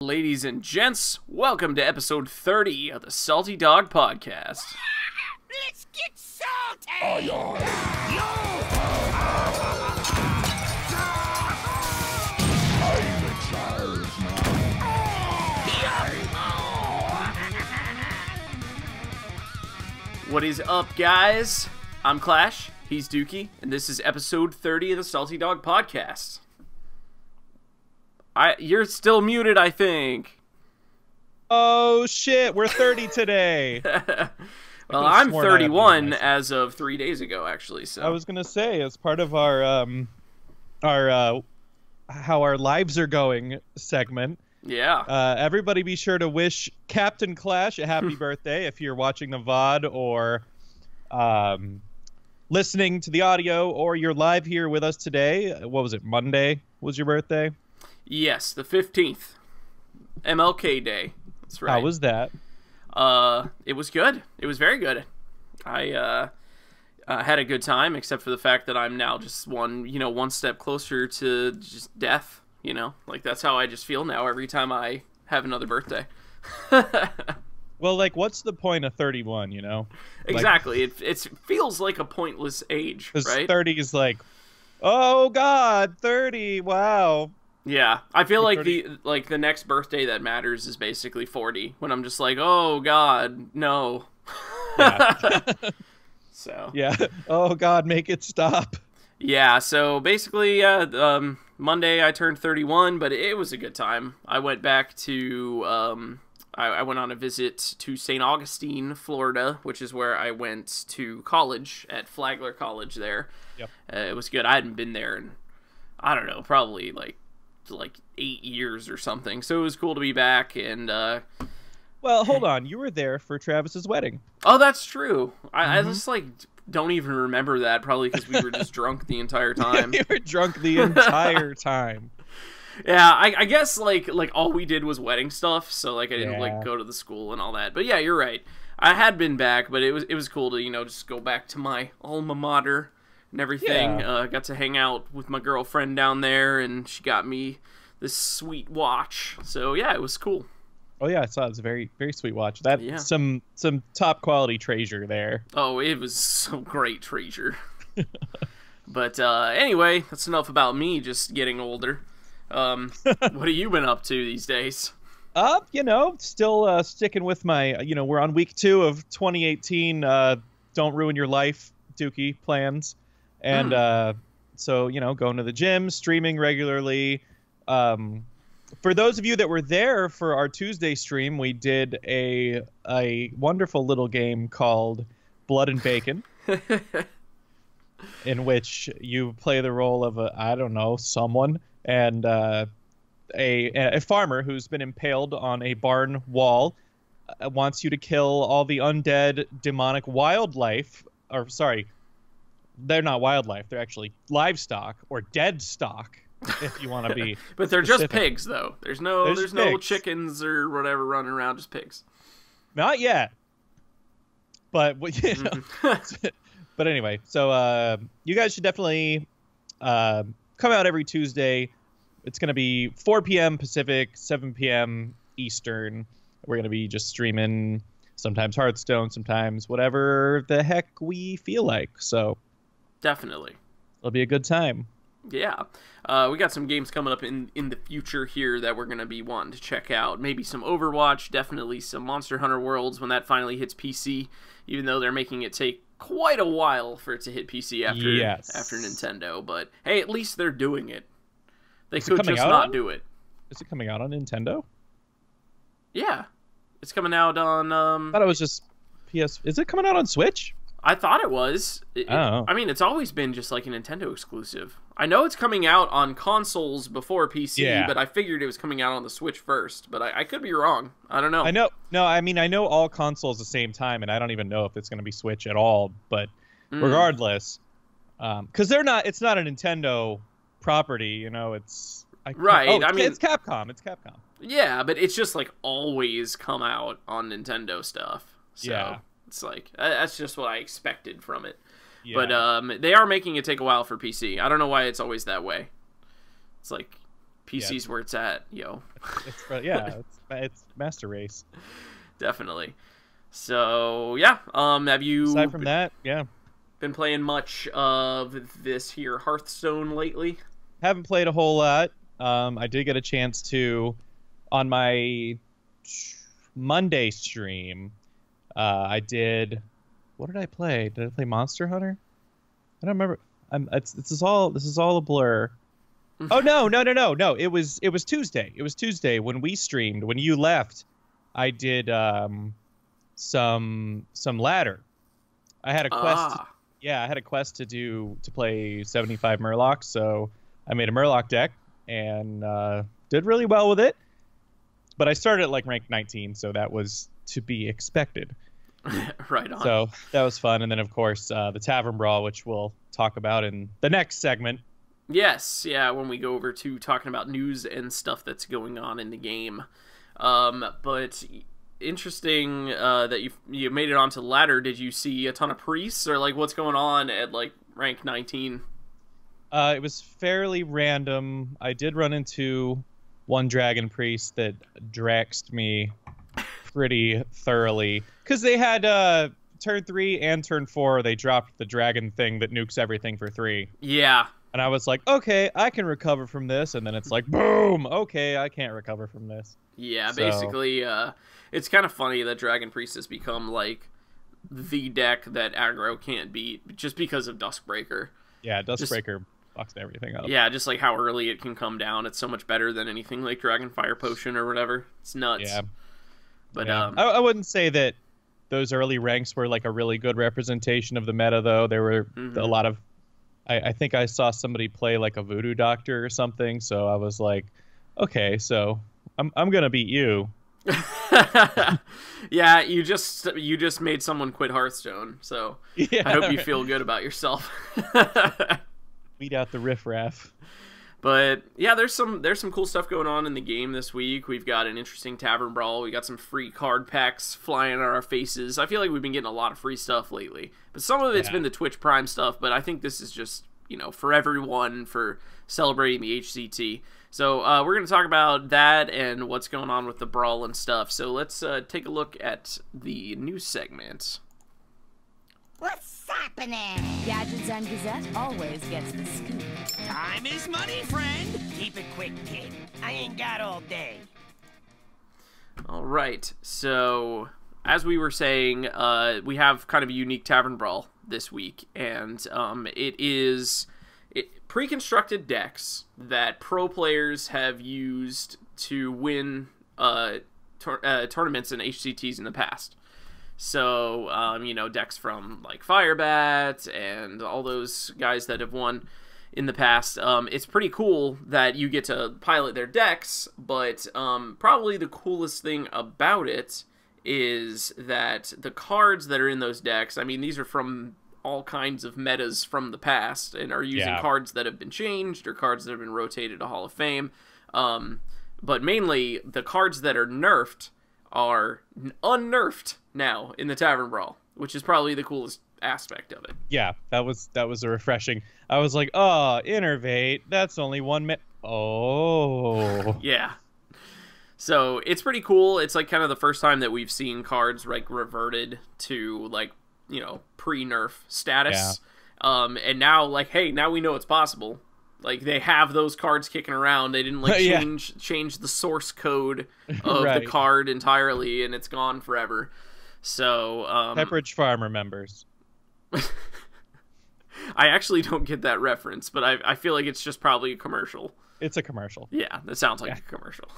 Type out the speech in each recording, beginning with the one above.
Ladies and gents, welcome to episode 30 of the Salty Dog Podcast. Let's get salty! What is up, guys? I'm Clash, he's Dookie, and this is episode 30 of the Salty Dog Podcast. You're still muted, I think. Oh shit, we're 30 today. Well, I'm 31 as of 3 days ago, actually. So I was gonna say, as part of our how our lives are going segment. Yeah. Everybody be sure to wish Captain Clash a happy birthday if you're watching the VOD or listening to the audio, or you're live here with us today. What was it? Monday was your birthday? Yes, the 15th. MLK Day. That's right. How was that? It was good. It was very good. I had a good time, except for the fact that I'm now just one step closer to just death, Like, that's how I just feel now every time I have another birthday. Well, like, what's the point of 31, Exactly. It feels like a pointless age, right? 30 is like, oh god, 30, wow. Yeah, I feel like the next birthday that matters is basically 40, when I'm just like, oh god, no. Yeah. So. Yeah. Oh god, make it stop. Yeah, so basically, Monday I turned 31, but it was a good time. I went back to, I went on a visit to St. Augustine, Florida, which is where I went to college, at Flagler College there. Yep. It was good. I hadn't been there in, I don't know, probably like 8 years or something. So it was cool to be back. And well, hold on, you were there for Travis's wedding. Oh, that's true. I just don't even remember that, probably because we were just drunk the entire time. You were drunk the entire time. Yeah, I guess like all we did was wedding stuff, so I didn't go to the school and all that. But yeah, you're right. I had been back, but it was cool to just go back to my alma mater and everything. Yeah. Got to hang out with my girlfriend down there, and she got me this sweet watch. So yeah, it was cool. Oh yeah, I saw it. It's a very, very sweet watch. That some top quality treasure there. Oh, it was some great treasure. But anyway, that's enough about me just getting older. What have you been up to these days? Still sticking with my, we're on week 2 of 2018 Don't Ruin Your Life Dookie plans. And so, going to the gym, streaming regularly. For those of you that were there for our Tuesday stream, we did a wonderful little game called Blood and Bacon, in which you play the role of someone, and a farmer who's been impaled on a barn wall wants you to kill all the undead demonic wildlife, or sorry, they're not wildlife, they're actually livestock or dead stock, if you want to be but they're specific. just pigs, though. There's no chickens or whatever running around, just pigs. Not yet. But but anyway, so you guys should definitely come out every Tuesday. It's going to be 4 p.m. Pacific, 7 p.m. Eastern. We're going to be just streaming sometimes Hearthstone, sometimes whatever the heck we feel like. So definitely. It'll be a good time. Yeah. We got some games coming up in the future here that we're going to be wanting to check out. Maybe some Overwatch, definitely some Monster Hunter Worlds when that finally hits PC, even though they're making it take quite a while for it to hit PC after Nintendo. But hey, at least they're doing it. They could just not do it. Is it coming out on Nintendo? Yeah. It's coming out on... I thought it was just PS... Is it coming out on Switch? I thought it was. I mean, it's always been just like a Nintendo exclusive. I know it's coming out on consoles before PC, but I figured it was coming out on the Switch first. But I could be wrong. I don't know. I know. No, I mean, I know all consoles the same time, and I don't even know if it's going to be Switch at all. But regardless, because it's not a Nintendo property, it's... Right. Oh, I mean, it's Capcom. It's Capcom. Yeah, but it's just like always come out on Nintendo stuff. So. Yeah. It's like, that's just what I expected from it. Yeah. But they are making it take a while for PC. I don't know why it's always that way. It's like, PC's where it's at, yo. It's Master Race. Definitely. So yeah, have you aside from that, been playing much of this here Hearthstone lately? Haven't played a whole lot. I did get a chance to on my Monday stream. I did. What did I play? Did I play Monster Hunter? I don't remember. This is all a blur. Oh no! It was Tuesday. It was Tuesday when we streamed. When you left, I did some ladder. I had a quest. I had a quest to play 75 Murlocs. So I made a Murloc deck and did really well with it. But I started at like rank 19, so that was to be expected. Right on. So that was fun, and then of course the Tavern Brawl, which we'll talk about in the next segment. Yes, yeah, when we go over to talking about news and stuff that's going on in the game. But interesting that you made it onto the ladder. Did you see a ton of priests, or like what's going on at like rank 19? It was fairly random. I did run into one dragon priest that draxed me pretty thoroughly because they had turn 3 and turn 4. They dropped the dragon thing that nukes everything for 3. Yeah. And I was like, okay, I can recover from this. And then it's like, boom, okay, I can't recover from this. Yeah, basically, it's kind of funny that Dragon Priest has become, like, the deck that aggro can't beat just because of Duskbreaker. Yeah, Duskbreaker fucks everything up. Yeah, just like how early it can come down. It's so much better than anything like Dragon Fire Potion or whatever. It's nuts. Yeah. But I wouldn't say that those early ranks were, like, a really good representation of the meta, though. There were a lot of... I think I saw somebody play like a voodoo doctor or something, so I was like, okay, so I'm gonna beat you. Yeah, you just made someone quit Hearthstone, so yeah, I hope you feel good about yourself. Beat out the riffraff. But yeah, there's some cool stuff going on in the game this week. We've got an interesting Tavern Brawl. We got some free card packs flying at our faces. I feel like we've been getting a lot of free stuff lately. But some of it's been the Twitch Prime stuff, but I think this is just, for everyone, for celebrating the HCT. So we're going to talk about that and what's going on with the Brawl and stuff. So let's take a look at the news segment. What's happening? Gadgets and Gazette always gets the scoop. Time is money, friend. Keep it quick, kid. I ain't got all day. All right. So, as we were saying, we have kind of a unique Tavern Brawl this week, and it is pre-constructed decks that pro players have used to win tournaments and HCTs in the past. So, decks from, like, Firebat and all those guys that have won in the past. It's pretty cool that you get to pilot their decks, but probably the coolest thing about it is that the cards that are in those decks, I mean, these are from all kinds of metas from the past and are using cards that have been changed or cards that have been rotated to Hall of Fame. But mainly, the cards that are nerfed are unnerfed now in the Tavern Brawl, which is probably the coolest aspect of it. Yeah, that was a refreshing. I was like, oh, Innervate, that's only one oh. Yeah. So it's pretty cool. It's like kind of the first time that we've seen cards like reverted to like, pre-nerf status. Yeah. And now like, hey, now we know it's possible. Like, they have those cards kicking around. They didn't, like, change the source code of the card entirely, and it's gone forever. So, Pepperidge Farm remembers. I actually don't get that reference, but I feel like it's just probably a commercial. It's a commercial. Yeah, that sounds like a commercial.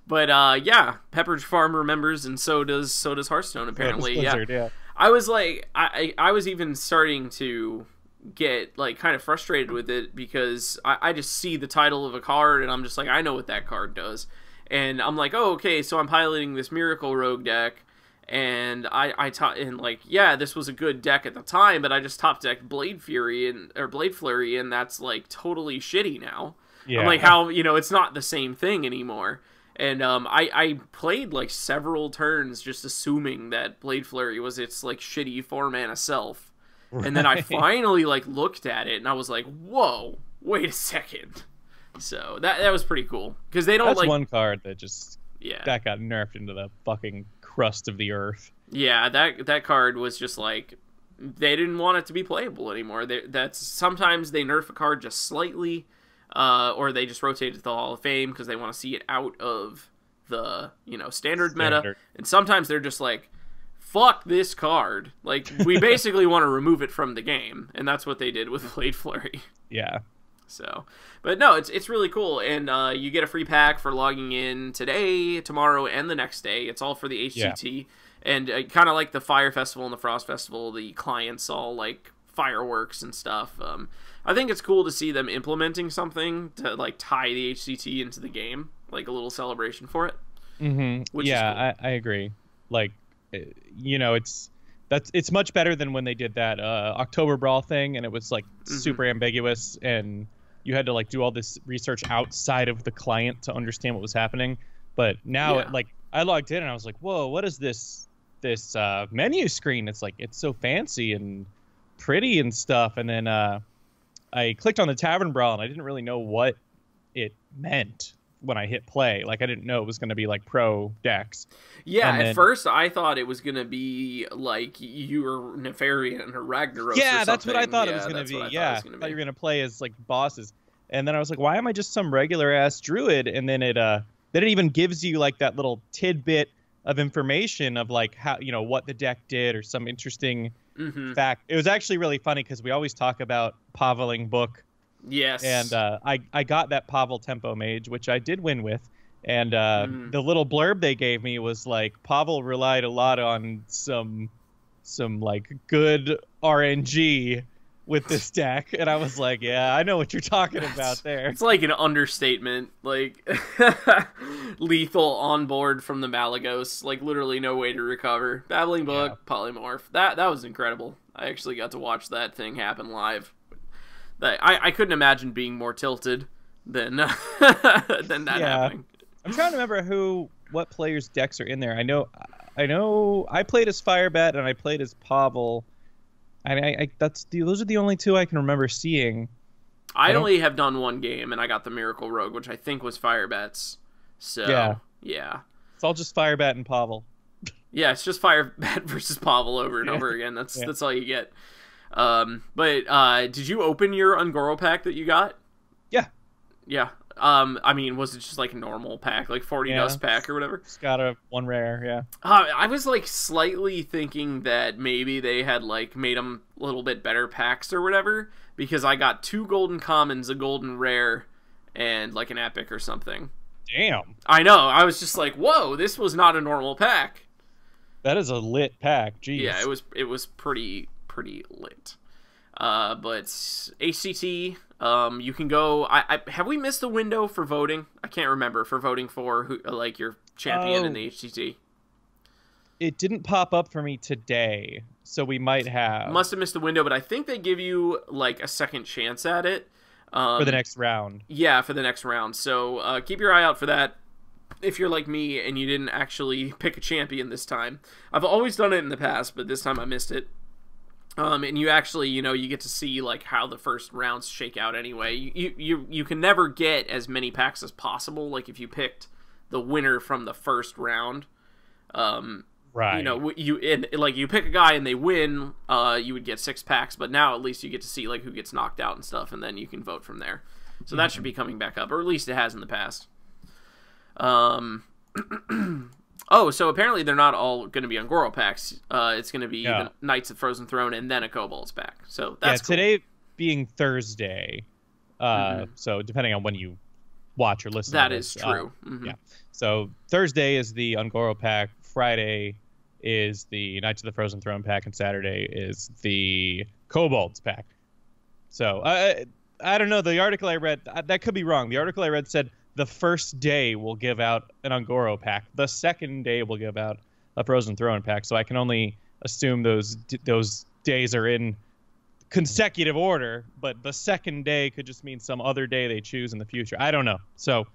But, Pepperidge Farm remembers, and so does Hearthstone, apparently. Blizzard, yeah. I was, like, I was even starting to get like kind of frustrated with it because I just see the title of a card and I'm just like, I know what that card does, and I'm like, oh, okay, so I'm piloting this Miracle Rogue deck, and this was a good deck at the time, but I just top decked Blade Flurry, and that's like totally shitty now. Yeah. I'm like, how it's not the same thing anymore. And I played like several turns just assuming that Blade Flurry was its like shitty 4-mana self. And then I finally, like, looked at it, and I was like, whoa, wait a second. So that was pretty cool because they don't That's like one card that just yeah that got nerfed into the fucking crust of the earth. yeah that card was just like they didn't want it to be playable anymore. That's sometimes they nerf a card just slightly, or they just rotate it to the Hall of Fame because they want to see it out of the standard meta, and sometimes they're just like, fuck this card, like we basically want to remove it from the game, and that's what they did with Blade Flurry. Yeah. So, but no, it's really cool, and you get a free pack for logging in today, tomorrow, and the next day. It's all for the HCT, and kind of like the Fire Festival and the Frost Festival, the clients all like fireworks and stuff. I think it's cool to see them implementing something to like tie the HCT into the game, like a little celebration for it. Mm-hmm. Which is cool. I agree. Like, it's much better than when they did that October Brawl thing, and it was like super ambiguous, and you had to like do all this research outside of the client to understand what was happening. But now, like, I logged in and I was like, whoa, what is this menu screen? It's like, it's so fancy and pretty and stuff. And then I clicked on the Tavern Brawl, and I didn't really know what it meant when I hit play. Like, I didn't know it was going to be like pro decks. Yeah, and at first I thought it was going to be like you were Nefarian or Ragnaros. Yeah, or that's what I thought it was something. going to be. I thought you were going to play as like bosses. And then I was like, why am I just some regular ass druid? And then it even gives you like that little tidbit of information of like how, what the deck did or some interesting fact. It was actually really funny because we always talk about Paveling book. Yes. And I got that Pavel Tempo Mage, which I did win with. And the little blurb they gave me was like, Pavel relied a lot on some like good RNG with this deck. And I was like, yeah, I know what you're talking about there. It's like an understatement. Like, lethal on board from the Malagos. Like, literally no way to recover. Babbling Book, Polymorph. That was incredible. I actually got to watch that thing happen live. I couldn't imagine being more tilted than that happening. I'm trying to remember what players' decks are in there. I know I played as Firebat and I played as Pavel. And those are the only two I can remember seeing. I only have done one game, and I got the Miracle Rogue, which I think was Firebats. So yeah. It's all just Firebat and Pavel. Yeah, it's just Firebat versus Pavel over and over again. That's all you get. But did you open your Ungoro pack that you got? Yeah. Yeah. I mean, was it just like a normal pack, like 40 dust pack or whatever? It's got a one rare, yeah. I was like slightly thinking that maybe they had like made them a little bit better packs or whatever, because I got 2 golden commons, a golden rare, and like an epic or something. Damn. I know. I was just like, whoa, this was not a normal pack. That is a lit pack. Jeez. Yeah, it was pretty lit. But HCT, you can go. Have we missed the window for voting? I can't remember for voting for who, like your champion in the HCT. It didn't pop up for me today, so we might have. Must have missed the window, but I think they give you like a second chance at it for the next round. Yeah, for the next round. So keep your eye out for that. If you're like me and you didn't actually pick a champion this time, I've always done it in the past, but this time I missed it. And you actually, you get to see like how the first rounds shake out anyway. You can never get as many packs as possible. Like if you picked the winner from the first round, right? You pick a guy and they win, you would get 6 packs. But now at least you get to see like who gets knocked out and stuff, and then you can vote from there. So that should be coming back up, or at least it has in the past. Oh, so apparently they're not all going to be Ungoro packs. It's going to be the Knights of Frozen Throne and then a Kobold's pack. So that's cool. Today being Thursday, so depending on when you watch or listen. That is true. Yeah. So Thursday is the Ungoro pack. Friday is the Knights of the Frozen Throne pack, and Saturday is the Kobold's pack. So I don't know. The article I read, that could be wrong. The article I read said the first day will give out an Ungoro pack. The second day will give out a Frozen Throne pack. So I can only assume those days are in consecutive order, but the second day could just mean some other day they choose in the future. I don't know. So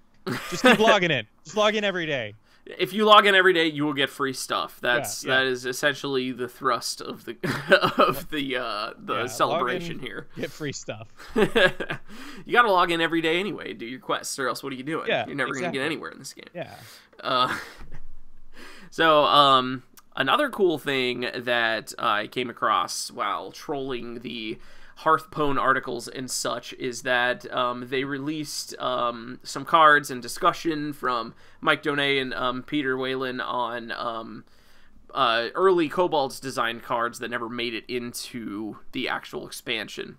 just keep logging in. Just log in every day. if you log in every day, you will get free stuff. Yeah. That is essentially the thrust of the celebration here. Get free stuff. You got to log in every day anyway, do your quests, or else what are you doing? Yeah, You're never going to exactly. get anywhere in this game. Yeah. So, another cool thing that I came across while trolling the Hearthstone articles and such is that they released some cards and discussion from Mike Donay and Peter Whalen on early Kobold's design cards that never made it into the actual expansion.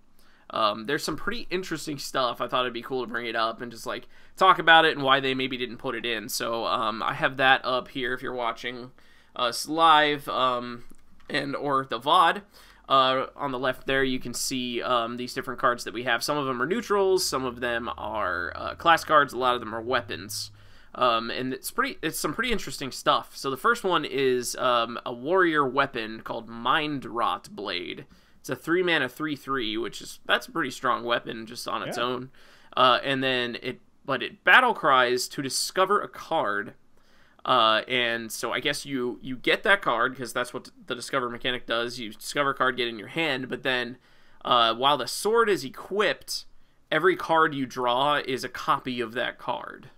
There's some pretty interesting stuff. I thought it'd be cool to bring it up and just like talk about it and why they maybe didn't put it in. So I have that up here if you're watching us live and or the VOD. On the left there, you can see these different cards that we have. Some of them are neutrals, some of them are class cards, a lot of them are weapons. And it's some pretty interesting stuff. So the first one is a warrior weapon called Mind Rot Blade. It's a 3-mana 3/3, that's a pretty strong weapon just on its own. And then it battle cries to discover a card. And so I guess you get that card because that's what the discover mechanic does. You discover a card, get it in your hand, but then while the sword is equipped, every card you draw is a copy of that card.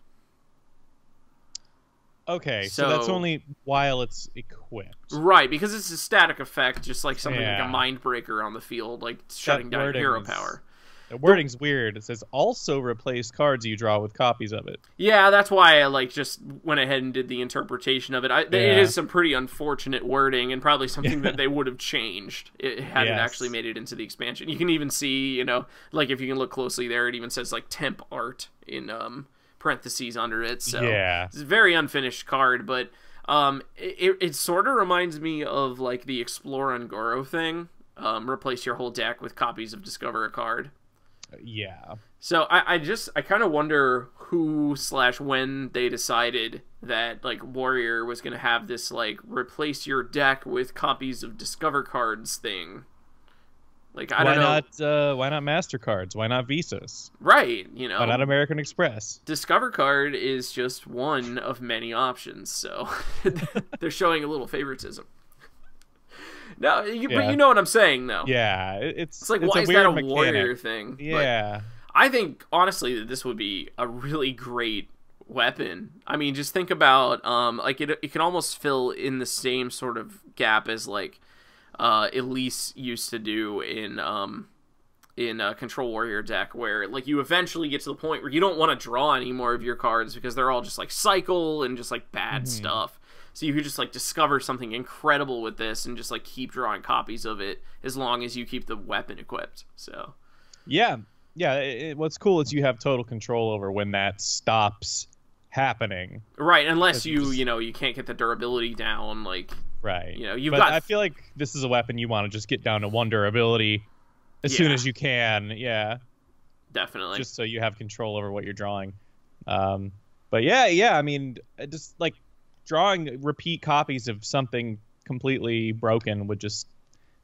Okay, so that's only while it's equipped. Right, because it's a static effect, just like something like a mind breaker on the field, like shutting down hero power. The wording's weird. It says also replace cards you draw with copies of it. Yeah, that's why I just went ahead and did the interpretation of it. It is some pretty unfortunate wording and probably something that they would have changed had it actually made it into the expansion. You can even see, if you can look closely there, it even says temp art in parentheses under it. So it's a very unfinished card, but it sort of reminds me of the Explore Ungoro thing. Replace your whole deck with copies of Discover a Card. Yeah. So I kind of wonder who/when they decided that Warrior was going to have this replace your deck with copies of Discover Cards thing. I don't know. Why not MasterCards? Why not Visas? Right, Why not American Express? Discover Card is just one of many options, so they're showing a little favoritism. No, but you know what I'm saying, though. Yeah, it's why a is weird that a mechanic. warrior thing? Yeah. But I think, honestly, that this would be a really great weapon. I mean, just think about, it can almost fill in the same sort of gap as, Elise used to do in Control Warrior deck, where, you eventually get to the point where you don't want to draw any more of your cards because they're all just, cycle and just, bad stuff. So you could just discover something incredible with this and just keep drawing copies of it as long as you keep the weapon equipped. So yeah, what's cool is you have total control over when that stops happening. Right, unless you can't get the durability down. Right. I feel like this is a weapon you want to just get down to 1 durability as soon as you can. Yeah, definitely. Just so you have control over what you're drawing. But yeah. I mean, just drawing repeat copies of something completely broken would just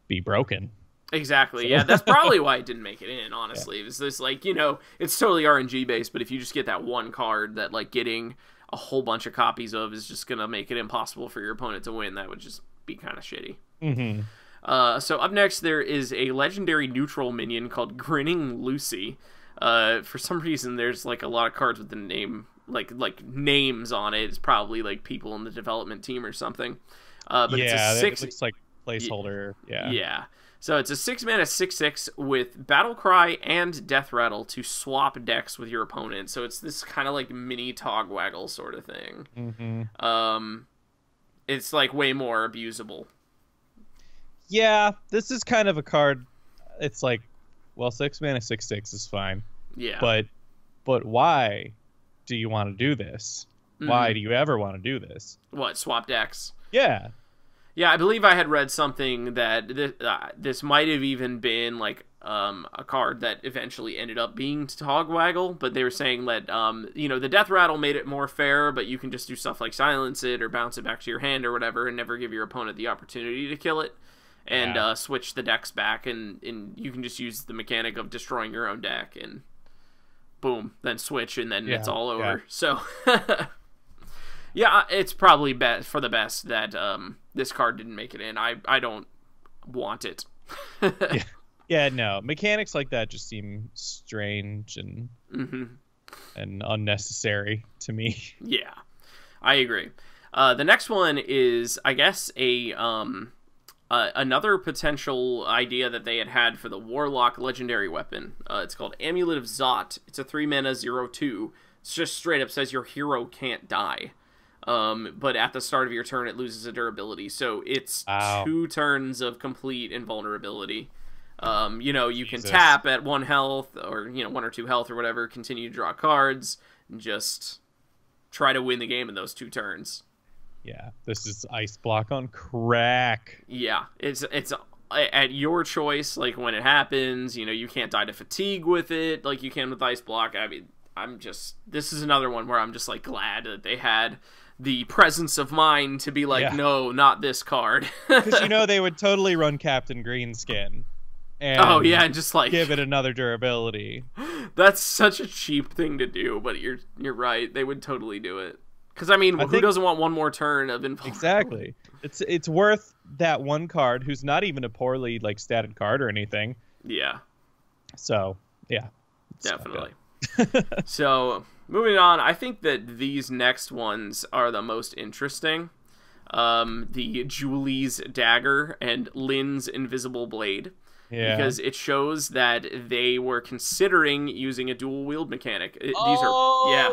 be broken. Exactly. Yeah, that's probably why it didn't make it in, honestly. It was this it's totally RNG based, but if you just get that one card that getting a whole bunch of copies of is just going to make it impossible for your opponent to win, that would just be kind of shitty. Mm-hmm. So up next there is a legendary neutral minion called Grinning Lucy. For some reason there's a lot of cards with the name names on it. It's probably people in the development team or something. But it's a 6. It looks like placeholder. Yeah. So it's a 6-mana 6/6 with Battle Cry and Death Rattle to swap decks with your opponent. So it's this kind of mini Togwaggle sort of thing. Mm-hmm. It's way more abusable. Yeah, this is kind of a card. It's 6-mana 6/6 is fine. Yeah. But why do you want to do this? Why do you ever want to do this? What, swap decks? Yeah. Yeah, I believe I had read something that this might have even been a card that eventually ended up being Togwaggle, but they were saying that the Death Rattle made it more fair, but you can just do stuff like silence it or bounce it back to your hand or whatever and never give your opponent the opportunity to kill it and switch the decks back, and you can just use the mechanic of destroying your own deck and boom, then switch, and then it's all over. So Yeah, it's probably best for the best that this card didn't make it in. I don't want it. Yeah, no. Mechanics like that just seem strange and unnecessary to me. Yeah, I agree. The next one is, I guess, another potential idea that they had for the Warlock legendary weapon. It's called Amulet of Zot. It's a 3-mana 0/2. It's just straight up says your hero can't die. But at the start of your turn, it loses a durability. So it's 2 turns of complete invulnerability. You can tap at 1 health or, 1 or 2 health or whatever, continue to draw cards, and just try to win the game in those 2 turns. Yeah, this is ice block on crack. Yeah, it's at your choice. Like when it happens, you can't die to fatigue with it like you can with ice block. I mean, this is another one where I'm just like glad that they had the presence of mind to be like, no, not this card. Because they would totally run Captain Greenskin. And and just like give it another durability. That's such a cheap thing to do, but you're right. They would totally do it. Because, I mean, who doesn't want one more turn of invulnerability? Exactly. It's worth that one card who's not even a poorly, statted card or anything. Yeah. So, yeah. Definitely. So, moving on, I think that these next ones are the most interesting. The Julie's Dagger and Lynn's Invisible Blade. Yeah. Because it shows that they were considering using a dual wield mechanic.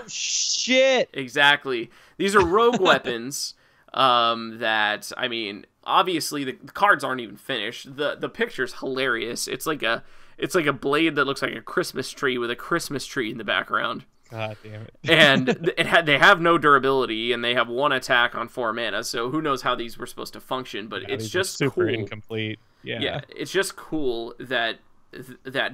Shit! Exactly. These are rogue weapons that, I mean, obviously the cards aren't even finished. The picture's hilarious. It's like a blade that looks like a Christmas tree with a Christmas tree in the background. God damn it. And they have no durability, and they have 1 attack on 4 mana, so who knows how these were supposed to function, but it's just super cool. Incomplete. Yeah, it's just cool that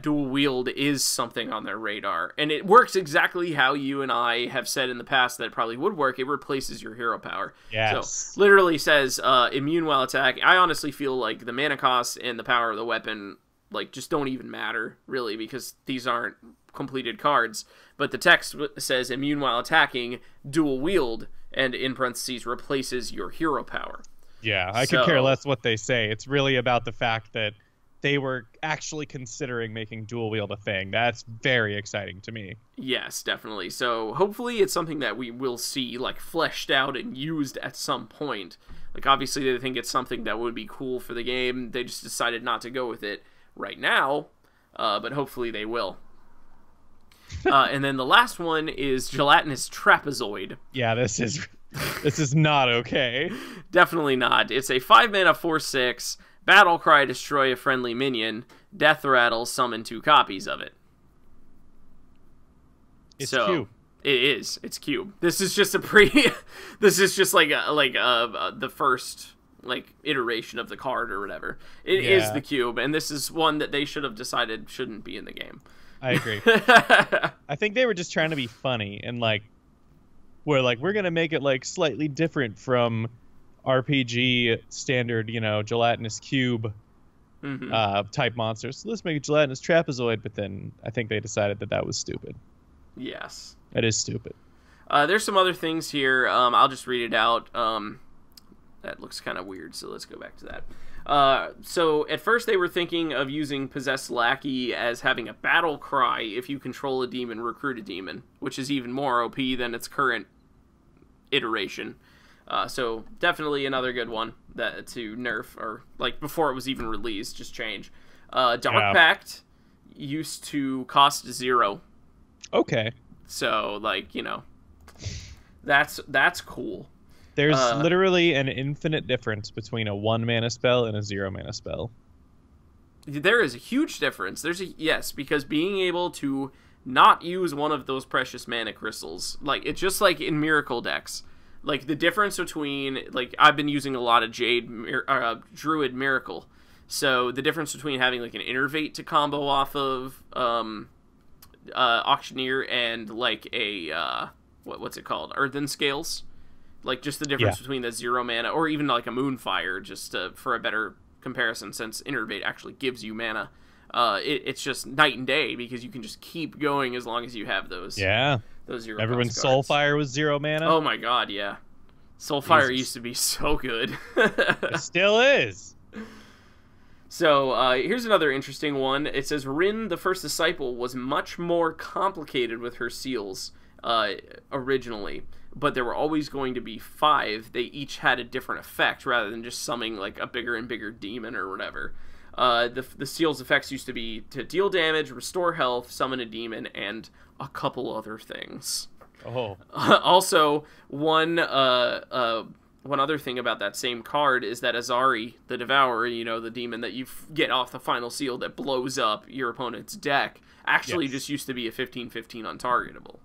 dual wield is something on their radar, and it works exactly how you and I have said in the past that it probably would work. It replaces your hero power. Yes. So literally says immune while attacking. I honestly feel like the mana cost and the power of the weapon just don't even matter really, because these aren't completed cards. But the text says immune while attacking, dual wield, and in parentheses replaces your hero power. Yeah, I could care less what they say. It's really about the fact that they were actually considering making dual wield a thing. That's very exciting to me. Yes, definitely. So hopefully it's something that we will see fleshed out and used at some point. Obviously they think it's something that would be cool for the game. They just decided not to go with it right now, but hopefully they will. And then the last one is Gelatinous Trapezoid. Yeah, this is not okay. Definitely not. It's a 5-mana 4/6, battle cry, destroy a friendly minion, death rattle, summon 2 copies of it. It's cube. It is. It's cube. This is just this is just the first iteration of the card or whatever. It is the cube, and this is one that they should have decided shouldn't be in the game. I agree. I think they were just trying to be funny and we're going to make it slightly different from RPG standard, gelatinous cube type monsters. So let's make a gelatinous trapezoid, but then I think they decided that was stupid. Yes. That is stupid. There's some other things here. I'll just read it out. That looks kind of weird, so let's go back to that. So at first they were thinking of using Possessed Lackey as having a battle cry if you control a demon, recruit a demon, which is even more OP than its current iteration. So definitely another good one that to nerf, or before it was even released, just change. Dark Pact used to cost 0. Okay. So that's cool. There's literally an infinite difference between a 1-mana spell and a 0-mana spell. There is a huge difference. Because being able to not use one of those precious mana crystals, it's just like in Miracle decks. The difference between, I've been using a lot of Druid Miracle. So the difference between having an Innervate to combo off of Auctioneer and what's it called? Earthen Scales. Just the difference between the 0 mana, or even a Moonfire, just for a better comparison, since Innervate actually gives you mana. It's just night and day, because you can just keep going as long as you have those. Yeah. Those 0. Remember when Soulfire was 0 mana? Oh my god, yeah. Soulfire Jesus. used to be so good. It still is. So here's another interesting one. It says Rin, the first disciple, was much more complicated with her seals originally, but there were always going to be 5. They each had a different effect rather than just summoning like a bigger and bigger demon or whatever. The seal's effects used to be to deal damage, restore health, summon a demon, and a couple other things. Oh. Also, one other thing about that same card is that Azari, the Devourer, the demon that you get off the final seal that blows up your opponent's deck, actually just used to be a 15/15 untargetable.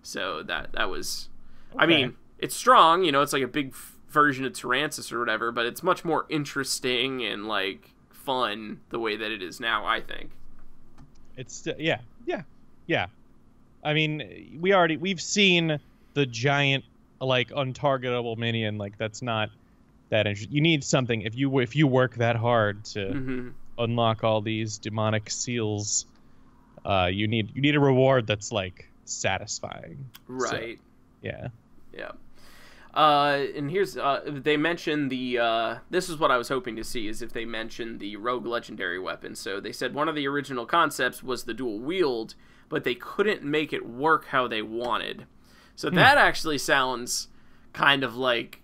So that was... Okay. I mean, it's strong, it's like a big version of Tyrantus or whatever, but it's much more interesting and, like, fun the way that it is now, I think. It's... Yeah. I mean, we've seen the giant, like, untargetable minion. Like, that's not that interesting. You need something, if you work that hard to unlock all these demonic seals, you need a reward that's, like, satisfying. Right. So, yeah. And here's they mentioned the this is what I was hoping to see, is if they mentioned the rogue legendary weapon. So they said one of the original concepts was the dual wield, but they couldn't make it work how they wanted. So that actually sounds kind of like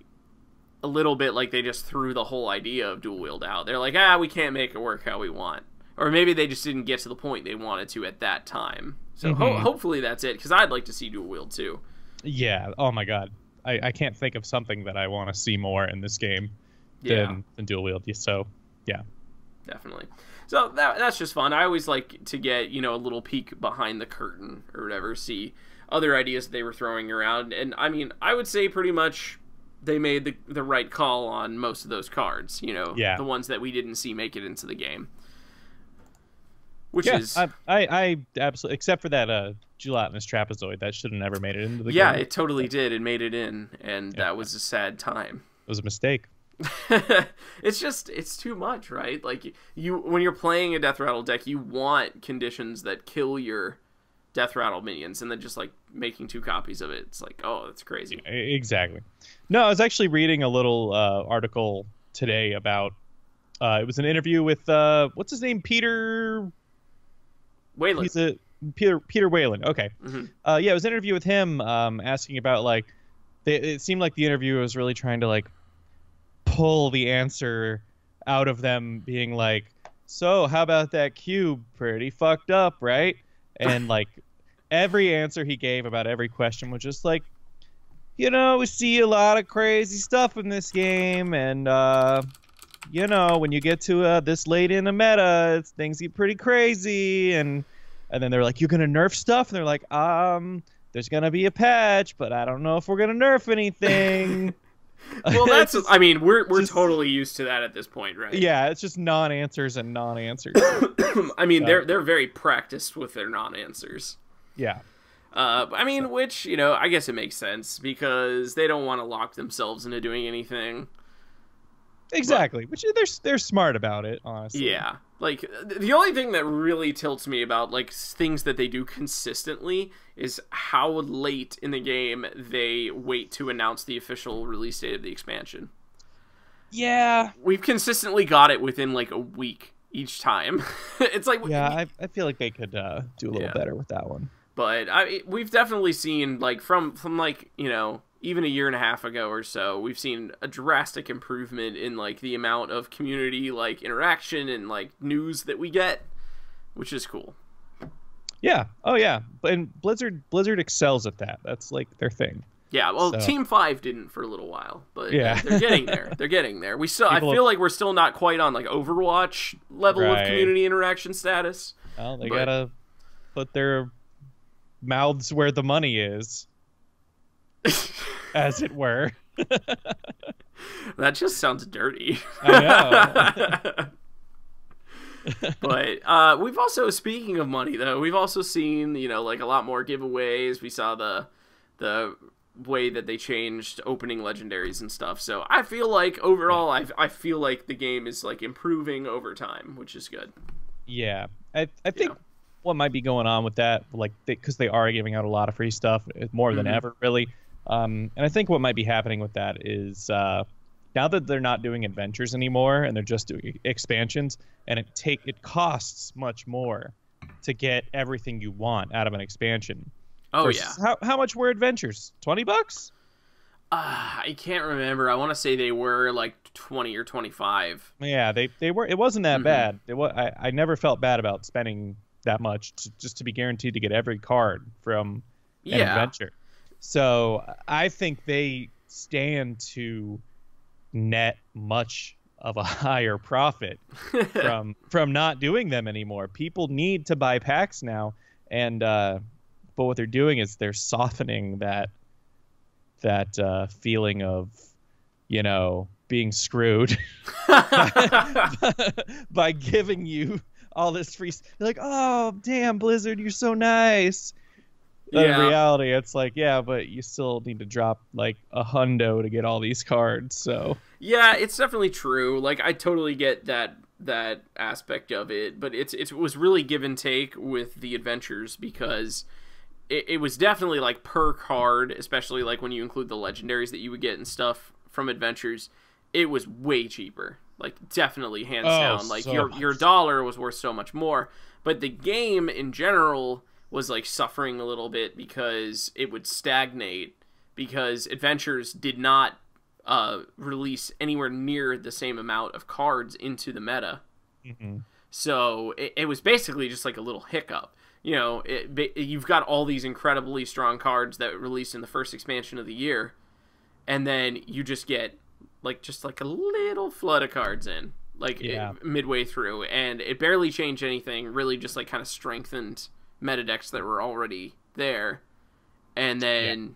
a little bit like they just threw the whole idea of dual wield out. They're like, we can't make it work how we want. Or maybe they just didn't get to the point they wanted to at that time. So hopefully that's it, because I'd like to see dual wield too. Yeah, oh my god. I can't think of something that I want to see more in this game than dual wield. So, yeah. Definitely. So that's just fun. I always like to get, a little peek behind the curtain or whatever, see other ideas they were throwing around. And, I mean, I would say pretty much they made the right call on most of those cards, the ones that we didn't see make it into the game. Which is... I absolutely... Except for that gelatinous trapezoid, that should have never made it into the game. Yeah, it totally did. It made it in, and that was a sad time. It was a mistake. It's too much, right? Like, when you're playing a Death Rattle deck, you want conditions that kill your Death Rattle minions, and then just, like, making 2 copies of it. It's like, oh, that's crazy. Exactly. No, I was actually reading a little article today about... it was an interview with... what's his name? Peter... Whalen. He's Peter Whalen. Okay. Yeah, it was an interview with him asking about, like... It seemed like the interviewer was really trying to, like, pull the answer out of them, being like, so how about that cube? Pretty fucked up, right? And, like, every answer he gave about every question was just like, we see a lot of crazy stuff in this game, and when you get to this late in the meta, things get pretty crazy. And then they're like, you're gonna nerf stuff? And they're like, there's gonna be a patch, but I don't know if we're gonna nerf anything. Well, that's just, I mean, we're totally used to that at this point, right? Yeah, it's just non-answers and non-answers. I mean, they're very practiced with their non-answers. Yeah. I mean, which, I guess it makes sense, because they don't want to lock themselves into doing anything. Exactly, which they're smart about it, honestly. Yeah. Like, the only thing that really tilts me about, like, things that they do consistently is how late in the game they wait to announce the official release date of the expansion. Yeah. We've consistently got it within, like, a week each time. It's like... Yeah, I feel like they could do a little better with that one. But we've definitely seen, like, from like, even a year and a half ago or so, we've seen a drastic improvement in, like, the amount of community, like, interaction and, like, news that we get, which is cool. Yeah. Oh, yeah. And Blizzard excels at that. That's, like, their thing. Yeah, well, so. Team 5 didn't for a little while, but yeah. They're getting there. They're getting there. I feel like we're still not quite on, like, Overwatch level of community interaction status. Well, they gotta put their mouths where the money is. As it were. That just sounds dirty. I know. But we've also, speaking of money, though, we've also seen, like, a lot more giveaways. We saw the way that they changed opening legendaries and stuff. So I feel like overall, I feel like the game is, like, improving over time, which is good. Yeah, I think what might be going on with that, like, because they are giving out a lot of free stuff more than ever, really. And I think what might be happening with that is now that they're not doing adventures anymore and they're just doing expansions, and it costs much more to get everything you want out of an expansion. Oh yeah. How much were adventures? $20? I can't remember. I want to say they were like 20 or 25. Yeah, they were. It wasn't that bad. I never felt bad about spending that much just to be guaranteed to get every card from an adventure. So I think they stand to net much of a higher profit from not doing them anymore. People need to buy packs now, and but what they're doing is they're softening that feeling of, you know, being screwed by giving you all this free. You're like, oh damn, Blizzard, you're so nice. But in reality, it's like, yeah, but you still need to drop like $100 to get all these cards. So yeah, it's definitely true. Like, I totally get that aspect of it, but it was really give and take with the adventures, because it was definitely like per card, especially like when you include the legendaries that you would get and stuff from adventures. It was way cheaper, like definitely hands down. Like so your dollar was worth so much more, but the game in general was like suffering a little bit because it would stagnate, because adventures did not release anywhere near the same amount of cards into the meta. So it was basically just like a little hiccup. You know, you've got all these incredibly strong cards that released in the first expansion of the year, and then you just get just a little flood of cards in, midway through, and it barely changed anything. Really, just like kind of strengthened meta decks that were already there, and then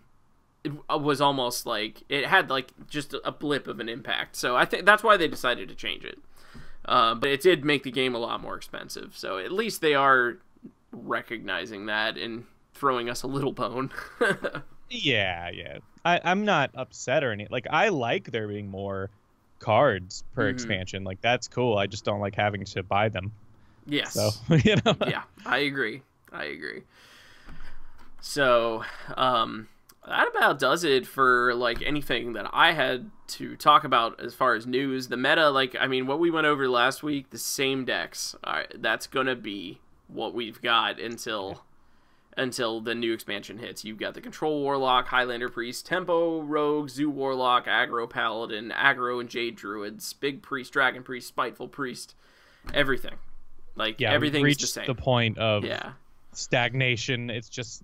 it was almost like it had like just a blip of an impact. So I think that's why they decided to change it. But it did make the game a lot more expensive. So at least they are recognizing that and throwing us a little bone. yeah. I'm not upset or anything. Like, I like there being more cards per expansion. Like, that's cool. I just don't like having to buy them. Yes. So, you know. Yeah, I agree. So, that about does it for like anything that I had to talk about as far as news. The meta, like, I mean, what we went over last week, the same decks. That's gonna be what we've got until the new expansion hits. You've got the Control Warlock, Highlander Priest, Tempo Rogue, Zoo Warlock, Aggro Paladin, Aggro and Jade Druids, Big Priest, Dragon Priest, Spiteful Priest, everything. Like, everything's the same. The point of stagnation. It's just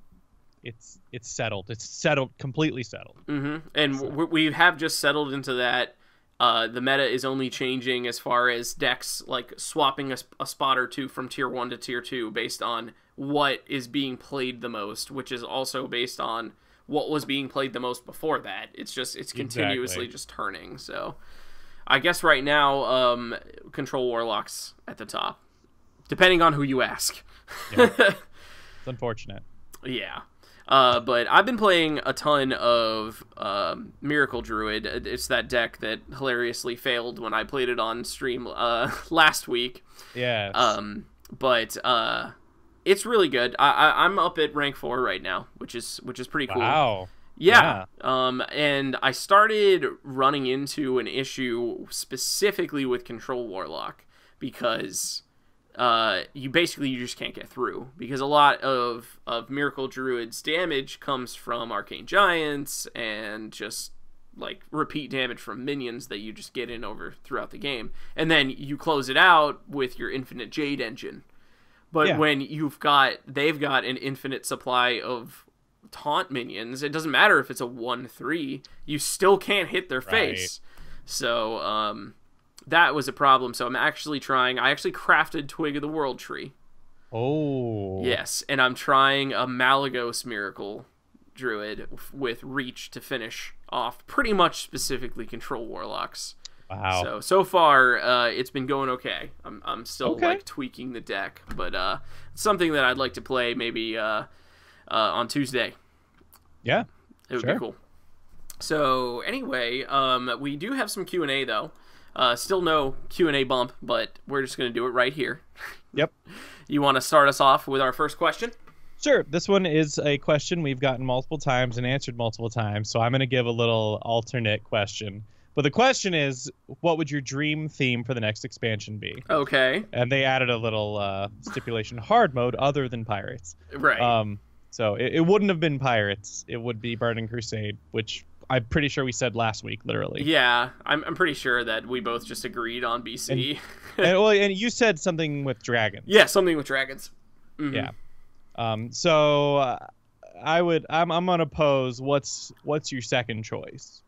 it's settled. It's settled, completely settled. And we have just settled into that. The meta is only changing as far as decks, like swapping a spot or two from tier 1 to tier 2 based on what is being played the most, which is also based on what was being played the most before that. It's continuously just turning. So I guess right now, Control Warlock's at the top, depending on who you ask. Yeah. It's unfortunate. Yeah. But I've been playing a ton of Miracle Druid. It's that deck that hilariously failed when I played it on stream last week. Yeah. But it's really good. I'm up at rank 4 right now, which is pretty cool. Wow. Yeah. And I started running into an issue specifically with Control Warlock, because you just can't get through, because a lot of Miracle Druid's damage comes from Arcane Giants and just like repeat damage from minions that you just get in over throughout the game, and then you close it out with your infinite Jade engine. But when they've got an infinite supply of taunt minions, it doesn't matter if it's a 1/3, you still can't hit their face. So that was a problem. So I actually crafted Twig of the World Tree. Oh. Yes, and I'm trying a Malagos Miracle Druid with Reach to finish off pretty much specifically Control Warlocks. Wow. So far, it's been going okay. I'm still like tweaking the deck, but it's something that I'd like to play maybe on Tuesday. Yeah, it would be cool. So anyway, we do have some Q&A though. Still no Q&A bump, but we're just gonna do it right here. Yep. You want to start us off with our first question? Sure. This one is a question we've gotten multiple times and answered multiple times, so I'm going to give a little alternate question. But the question is, what would your dream theme for the next expansion be? Okay. And they added a little stipulation, hard mode other than pirates. Right. So it wouldn't have been pirates. It would be Burning Crusade, which I'm pretty sure we said last week, literally. Yeah, I'm pretty sure that we both just agreed on BC. And you said something with dragons. Yeah, something with dragons. Mm-hmm. Yeah. So I'm gonna pose. What's your second choice?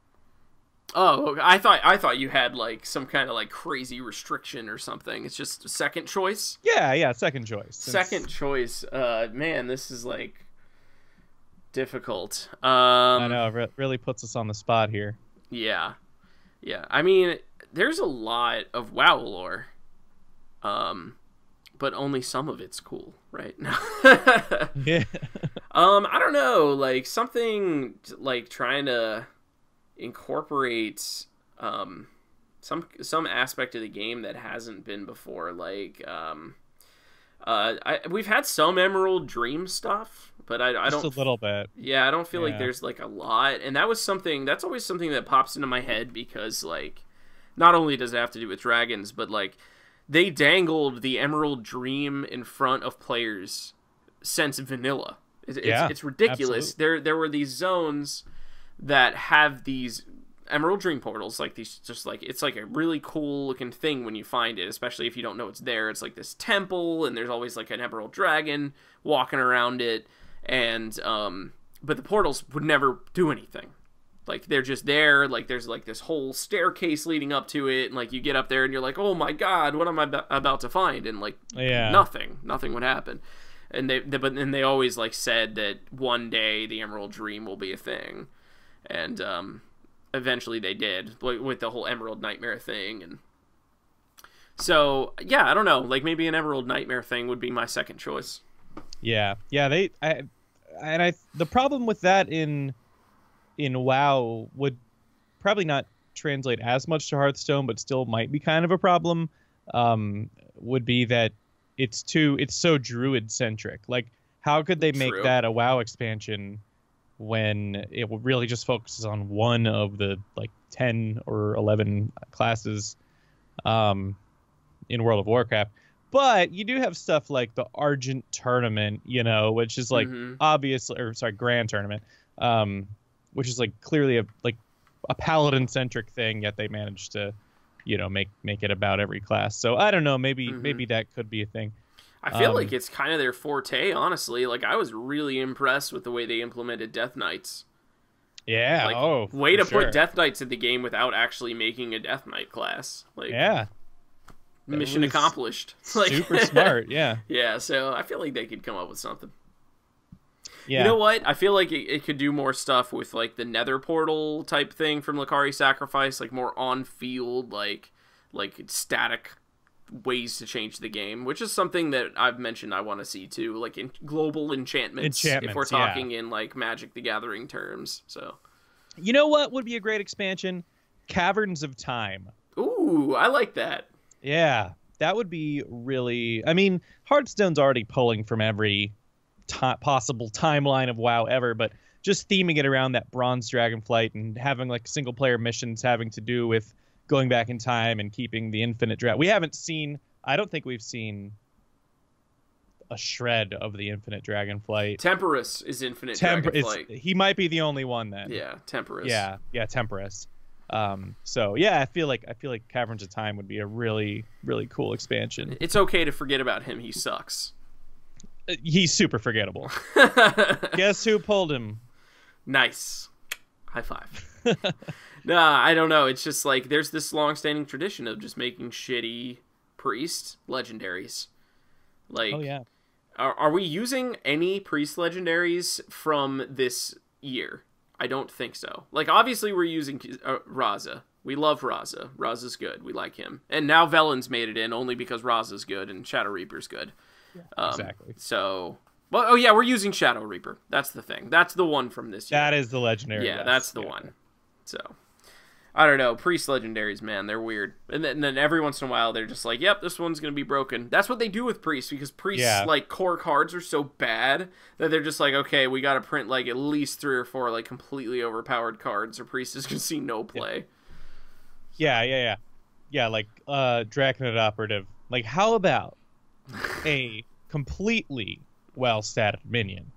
Oh, I thought you had like some kind of like crazy restriction or something. It's just second choice. Yeah, second choice. Second choice. Man, this is like difficult. I know, it really puts us on the spot here. Yeah. I mean, there's a lot of WoW lore, but only some of it's cool, right? Yeah. I don't know, like something like trying to incorporate some aspect of the game that hasn't been before. Like we've had some Emerald Dream stuff, but I don't just a little bit. Yeah, I don't feel like there's like a lot, and that's always something that pops into my head because like not only does it have to do with dragons, but like they dangled the Emerald Dream in front of players since vanilla. It's ridiculous. Absolutely. There were these zones that have these Emerald Dream portals, like these, just like it's like a really cool looking thing when you find it, especially if you don't know it's there. It's like this temple, and there's always like an Emerald Dragon walking around it, and but the portals would never do anything. Like they're just there. Like there's like this whole staircase leading up to it, and like you get up there and you're like, oh my god, what am I about to find? And like nothing would happen. And they always like said that one day the Emerald Dream will be a thing. And eventually they did, with the whole Emerald Nightmare thing. And so, yeah, I don't know. Like, maybe an Emerald Nightmare thing would be my second choice. Yeah. The problem with that in WoW would probably not translate as much to Hearthstone, but still might be kind of a problem, would be that it's so druid-centric. Like, how could they make that a WoW expansion when it really just focuses on one of the like 10 or 11 classes in World of Warcraft? But you do have stuff like the Argent Tournament, which is like Grand Tournament, which is like clearly a paladin-centric thing, yet they managed to make it about every class. So I don't know, maybe that could be a thing. I feel like it's kind of their forte, honestly. Like, I was really impressed with the way they implemented Death Knights. Yeah, like, way to put Death Knights in the game without actually making a Death Knight class. Like, yeah. Mission accomplished. Like, super smart, yeah. Yeah, so I feel like they could come up with something. Yeah. You know what? I feel like it could do more stuff with, like, the Nether Portal type thing from Lakari Sacrifice, like, more on-field, like static ways to change the game, which is something that I've mentioned I want to see too, like in global enchantments if we're talking in like Magic the Gathering terms. So you know what would be a great expansion? Caverns of Time. Ooh, I like that. Yeah, that would be really, I mean, Hearthstone's already pulling from every possible timeline of WoW ever, but just theming it around that Bronze Dragonflight and having like single player missions having to do with going back in time and keeping the infinite dragon. I don't think we've seen a shred of the infinite dragonflight. Temperus is infinite dragonflight. He might be the only one then. Yeah, Temperus. Yeah, Temperus. So yeah, I feel like Caverns of Time would be a really, really cool expansion. It's okay to forget about him. He sucks. He's super forgettable. Guess who pulled him? Nice. High five. Nah, I don't know. It's just like there's this long-standing tradition of just making shitty priest legendaries. Like, oh yeah, are we using any priest legendaries from this year? I don't think so. Like, obviously we're using Raza. We love Raza. Raza's good. We like him. And now Velen's made it in only because Raza's good and Shadow Reaper's good. Yeah, exactly. So, well, oh yeah, we're using Shadow Reaper. That's the thing. That's the one from this year. That is the legendary. Yeah, that's the one. So, I don't know. Priest legendaries, man, they're weird. And then every once in a while, they're just like, yep, this one's going to be broken. That's what they do with priests, because priests, like, core cards are so bad that they're just like, okay, we got to print, like, at least 3 or 4, like, completely overpowered cards, or priest is going to see no play. Yeah, like, Draconid Operative. Like, how about a completely well-statted minion?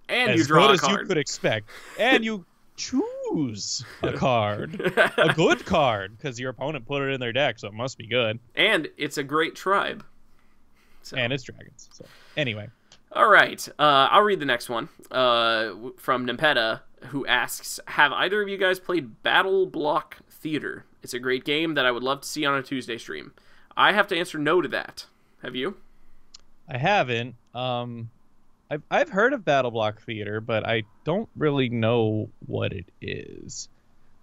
And as you draw good a as card. you could expect. And you choose a card. A good card, because your opponent put it in their deck, so it must be good. And it's a great tribe. So. And it's dragons. So anyway. All right. I'll read the next one from Nimpeta, who asks, have either of you guys played Battle Block Theater? It's a great game that I would love to see on a Tuesday stream. I have to answer no to that. Have you? I haven't. I've heard of Battle Block Theater, but I don't really know what it is.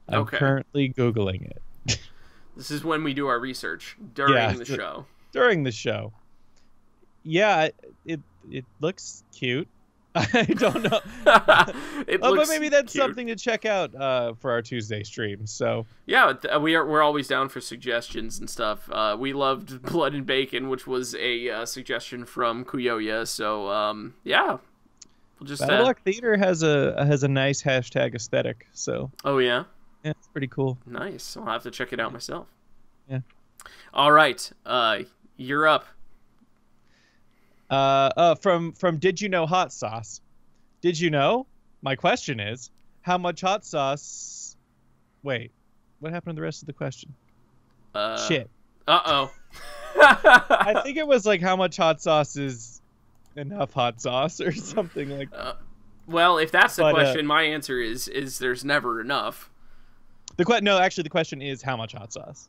I'm currently Googling it. This is when we do our research during the show. During the show. Yeah, it looks cute. I don't know. But maybe that's cute. something to check out for our Tuesday stream. So yeah, we're always down for suggestions and stuff. We loved Blood and Bacon, which was a suggestion from Kuyoya. So yeah, we'll just Battle Block Theater has a nice hashtag aesthetic. So yeah, it's pretty cool. Nice. I'll have to check it out myself. Yeah. All right, you're up. From Did You Know Hot Sauce? Did you know? My question is, how much hot sauce? Wait, what happened to the rest of the question? Shit. Uh-oh. I think it was like, how much hot sauce is enough hot sauce or something like that. Well, if that's the question, my answer is there's never enough. No, actually, the question is how much hot sauce.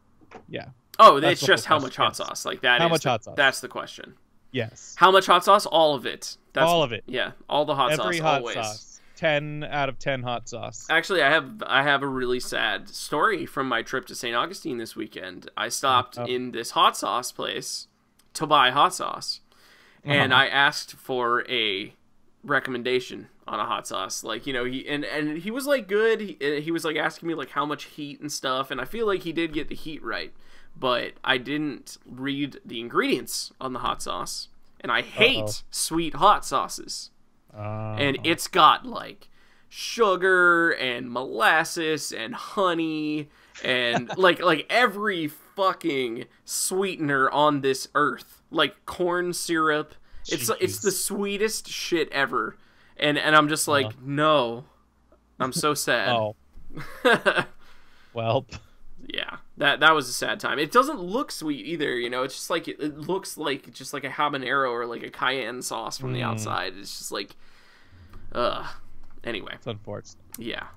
Yeah. Oh, it's just how much hot sauce. Like that. How much hot sauce? That's the question. Yes. How much hot sauce? All of it. All of it. Yeah, all the hot sauce. Every hot always. sauce. 10 out of 10 hot sauce. Actually, I have a really sad story from my trip to St. Augustine this weekend. I stopped in this hot sauce place to buy hot sauce, and I asked for a recommendation on a hot sauce. Like, you know, he was like good. He was like asking me like how much heat and stuff, and I feel like he did get the heat right. But I didn't read the ingredients on the hot sauce, and I hate sweet hot sauces. And it's got like sugar and molasses and honey and like every fucking sweetener on this earth, like corn syrup. It's the sweetest shit ever, and I'm just like, no, I'm so sad. Well. Yeah, that was a sad time. It doesn't look sweet either, you know. It's just like it looks like just like a habanero or like a cayenne sauce from the outside. It's just like, Anyway, it's unfortunate. Yeah,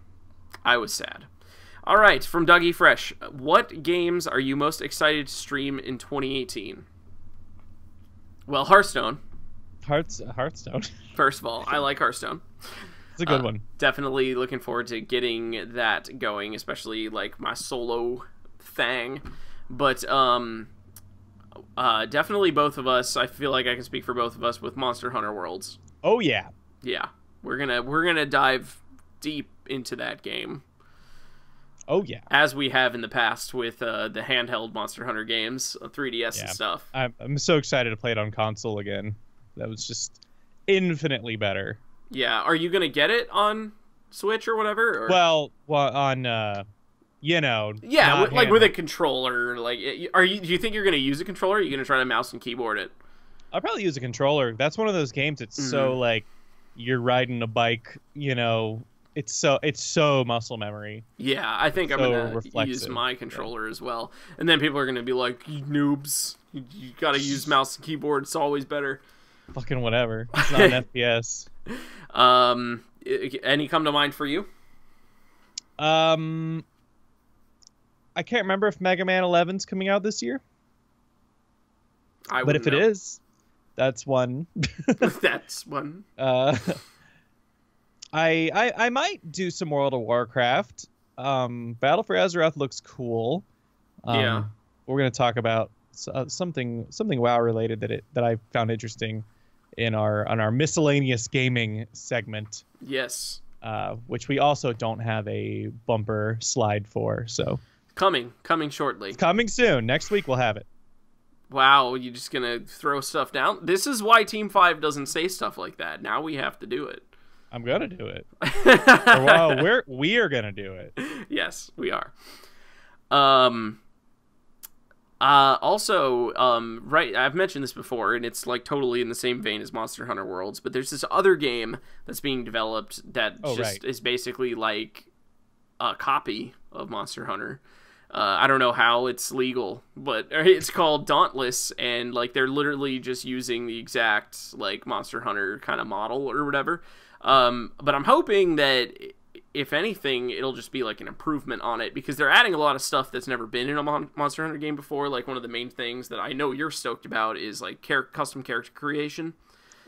I was sad. All right, from Dougie Fresh, what games are you most excited to stream in 2018? Well, Hearthstone. Hearthstone. First of all, I like Hearthstone. It's a good one. Definitely looking forward to getting that going, especially like my solo thing. But definitely both of us. I feel like I can speak for both of us with Monster Hunter Worlds. Oh yeah. Yeah, we're gonna dive deep into that game. Oh yeah. As we have in the past with the handheld Monster Hunter games, 3DS and stuff. I'm so excited to play it on console again. That was just infinitely better. Yeah, are you gonna get it on Switch or whatever? Or? Well, on you know. Yeah, like with a controller. Like, do you think you're gonna use a controller? Or are you gonna try to mouse and keyboard it? I'll probably use a controller. That's one of those games. It's so like you're riding a bike. You know, it's so muscle memory. Yeah, I think I'm gonna use my controller as well. And then people are gonna be like, "You noobs, you gotta use mouse and keyboard. It's always better." Fucking whatever. It's not an FPS. Any come to mind for you? I can't remember if Mega Man 11's coming out this year. But if it is, that's one. That's one. I might do some World of Warcraft. Battle for Azeroth looks cool. Yeah. We're gonna talk about something WoW related that I found interesting in our miscellaneous gaming segment. Yes. which we also don't have a bumper slide for. So coming shortly. It's coming soon. Next week we'll have it. Wow, you just gonna throw stuff down? This is why Team 5 doesn't say stuff like that. Now we have to do it. I'm gonna do it. Well, we are gonna do it. Yes, we are. Also, right, I've mentioned this before, and it's like totally in the same vein as Monster Hunter Worlds, but there's this other game that's being developed that is basically like a copy of Monster Hunter. I don't know how it's legal, but it's called Dauntless, and like they're literally just using the exact like Monster Hunter kind of model or whatever. But I'm hoping that if anything, it'll just be like an improvement on it, because they're adding a lot of stuff that's never been in a Monster Hunter game before. Like one of the main things that I know you're stoked about is like custom character creation.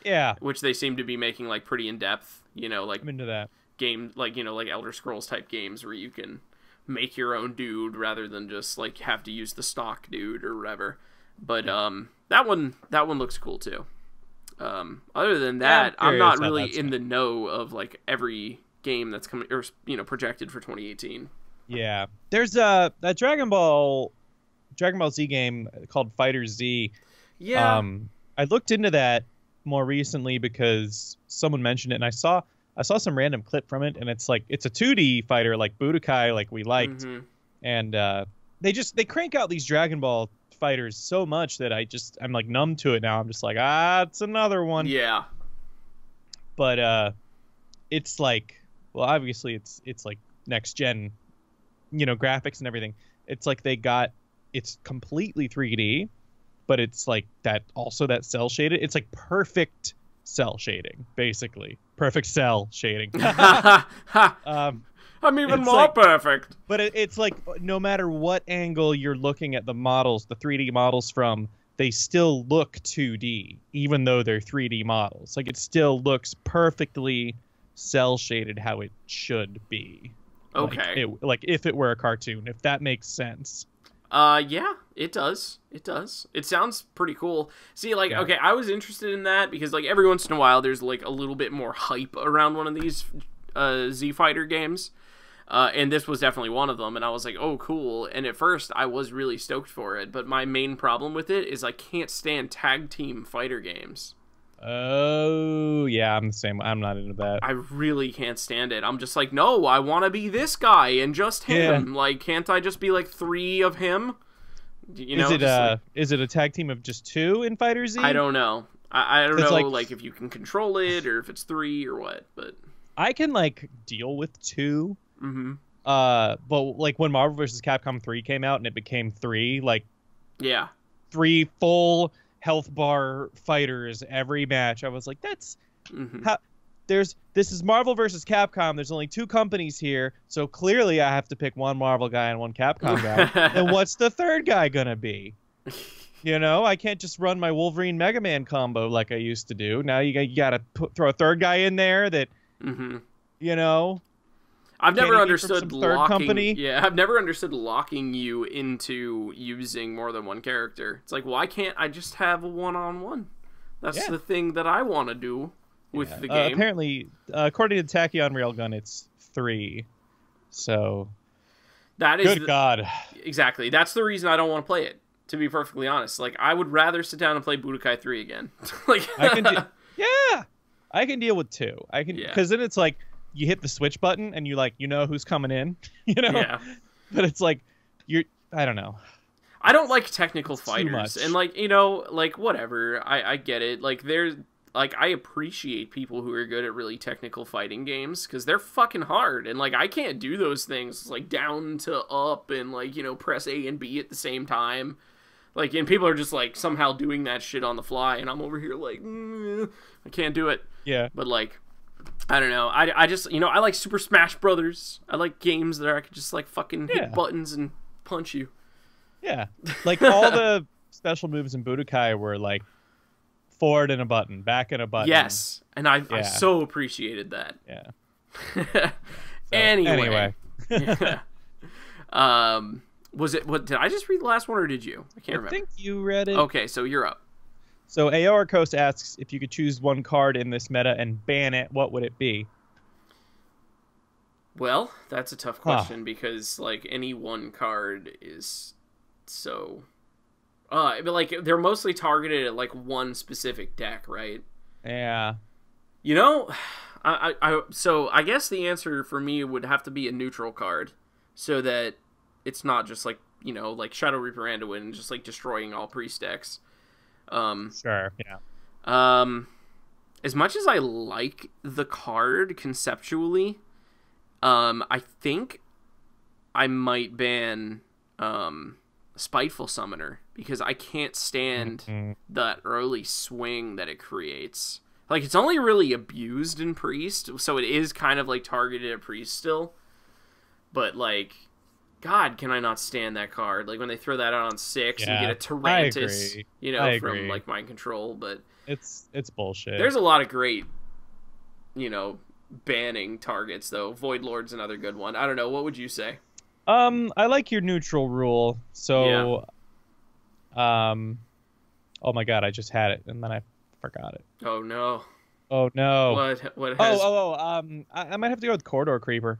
Yeah, which they seem to be making like pretty in depth. You know, like I'm into that game, like like Elder Scrolls type games where you can make your own dude rather than just like have to use the stock dude or whatever. But that one looks cool too. Other than that, I'm not really in the know of like every game that's coming or projected for 2018. Yeah, there's that Dragon Ball Z game called Fighter Z. Yeah, I looked into that more recently because someone mentioned it, and I saw some random clip from it, and it's a 2D fighter like Budokai, like we liked, and they crank out these Dragon Ball fighters so much that I'm like numb to it now. I'm just like, it's another one. Yeah, but it's like, well, obviously it's like next gen, graphics and everything. It's like it's completely 3D, but it's like that cell shaded. It's like perfect cell shading, basically. Perfect cell shading. I'm even more perfect. But it's like no matter what angle you're looking at the models, the 3D models from, they still look 2D, even though they're 3D models. Like it still looks perfectly cell shaded how it should be. Okay. Like if it were a cartoon, if that makes sense. Yeah, it does. It does. It sounds pretty cool. See, like, okay, I was interested in that because, like, every once in a while there's, like, a little bit more hype around one of these Z Fighter games. And this was definitely one of them, and I was like, oh, cool. And at first, I was really stoked for it, but my main problem with it is I can't stand tag team fighter games. Oh, yeah, I'm the same. I'm not into that. I really can't stand it. I'm just like, no, I want to be this guy and just him. Yeah. Like, can't I just be like 3 of him? Is it a tag team of just 2 in Fighter Z? I don't know. I don't know, like if you can control it or if it's 3 or what. But I can like deal with 2. Mm-hmm. But like when Marvel vs. Capcom 3 came out and it became 3, like 3 full health bar fighters every match, I was like, that's how this is Marvel versus Capcom. There's only 2 companies here, so clearly I have to pick one Marvel guy and one Capcom guy. And what's the third guy gonna be? I can't just run my Wolverine Mega Man combo like I used to do. Now you gotta throw a third guy in there that I've never understood locking. Yeah, I've never understood locking you into using more than one character. It's like, why can't I just have a one-on-one? That's the thing that I want to do with the game. Apparently, according to Tachyon Railgun, it's 3. So that is good God. Exactly. That's the reason I don't want to play it. To be perfectly honest, like I would rather sit down and play Budokai 3 again. Like I can deal with 2. Because then it's like, you hit the switch button and you know who's coming in, Yeah. But it's like I don't know. I don't like technical fighters, and like whatever. I get it. Like I appreciate people who are good at really technical fighting games because they're fucking hard, and like I can't do those things like down to up and like press A and B at the same time. Like, and people are just like somehow doing that shit on the fly, and I'm over here like I can't do it. Yeah. But like, I don't know. I just, I like Super Smash Brothers. I like games that I could just like fucking hit buttons and punch you. Yeah. Like all the special moves in Budokai were like forward and a button, back and a button. Yes. And I so appreciated that. Yeah. Anyway. Was it, did I just read the last one or did you? I can't remember. I think you read it. Okay, so you're up. So AOR Coast asks, if you could choose one card in this meta and ban it, what would it be? Well, that's a tough question because like any one card is so but like they're mostly targeted at like one specific deck, right? Yeah. You know, so I guess the answer for me would have to be a neutral card so that it's not just like, you know, like Shadow Reaper Anduin and just like destroying all priest decks. Sure, yeah. As much as I like the card conceptually, I think I might ban Spiteful Summoner because I can't stand that early swing that it creates. Like, it's only really abused in Priest, so it is kind of like targeted at Priest still. But like, God, can I not stand that card? Like when they throw that out on 6 and you get a Tarantus, you know, from like Mind Control. But it's bullshit. There's a lot of great, you know, banning targets though. Void Lord's another good one. I don't know. What would you say? I like your neutral rule. So, oh my God, I just had it and then I forgot it. Oh no. Oh no. What has... I might have to go with Corridor Creeper.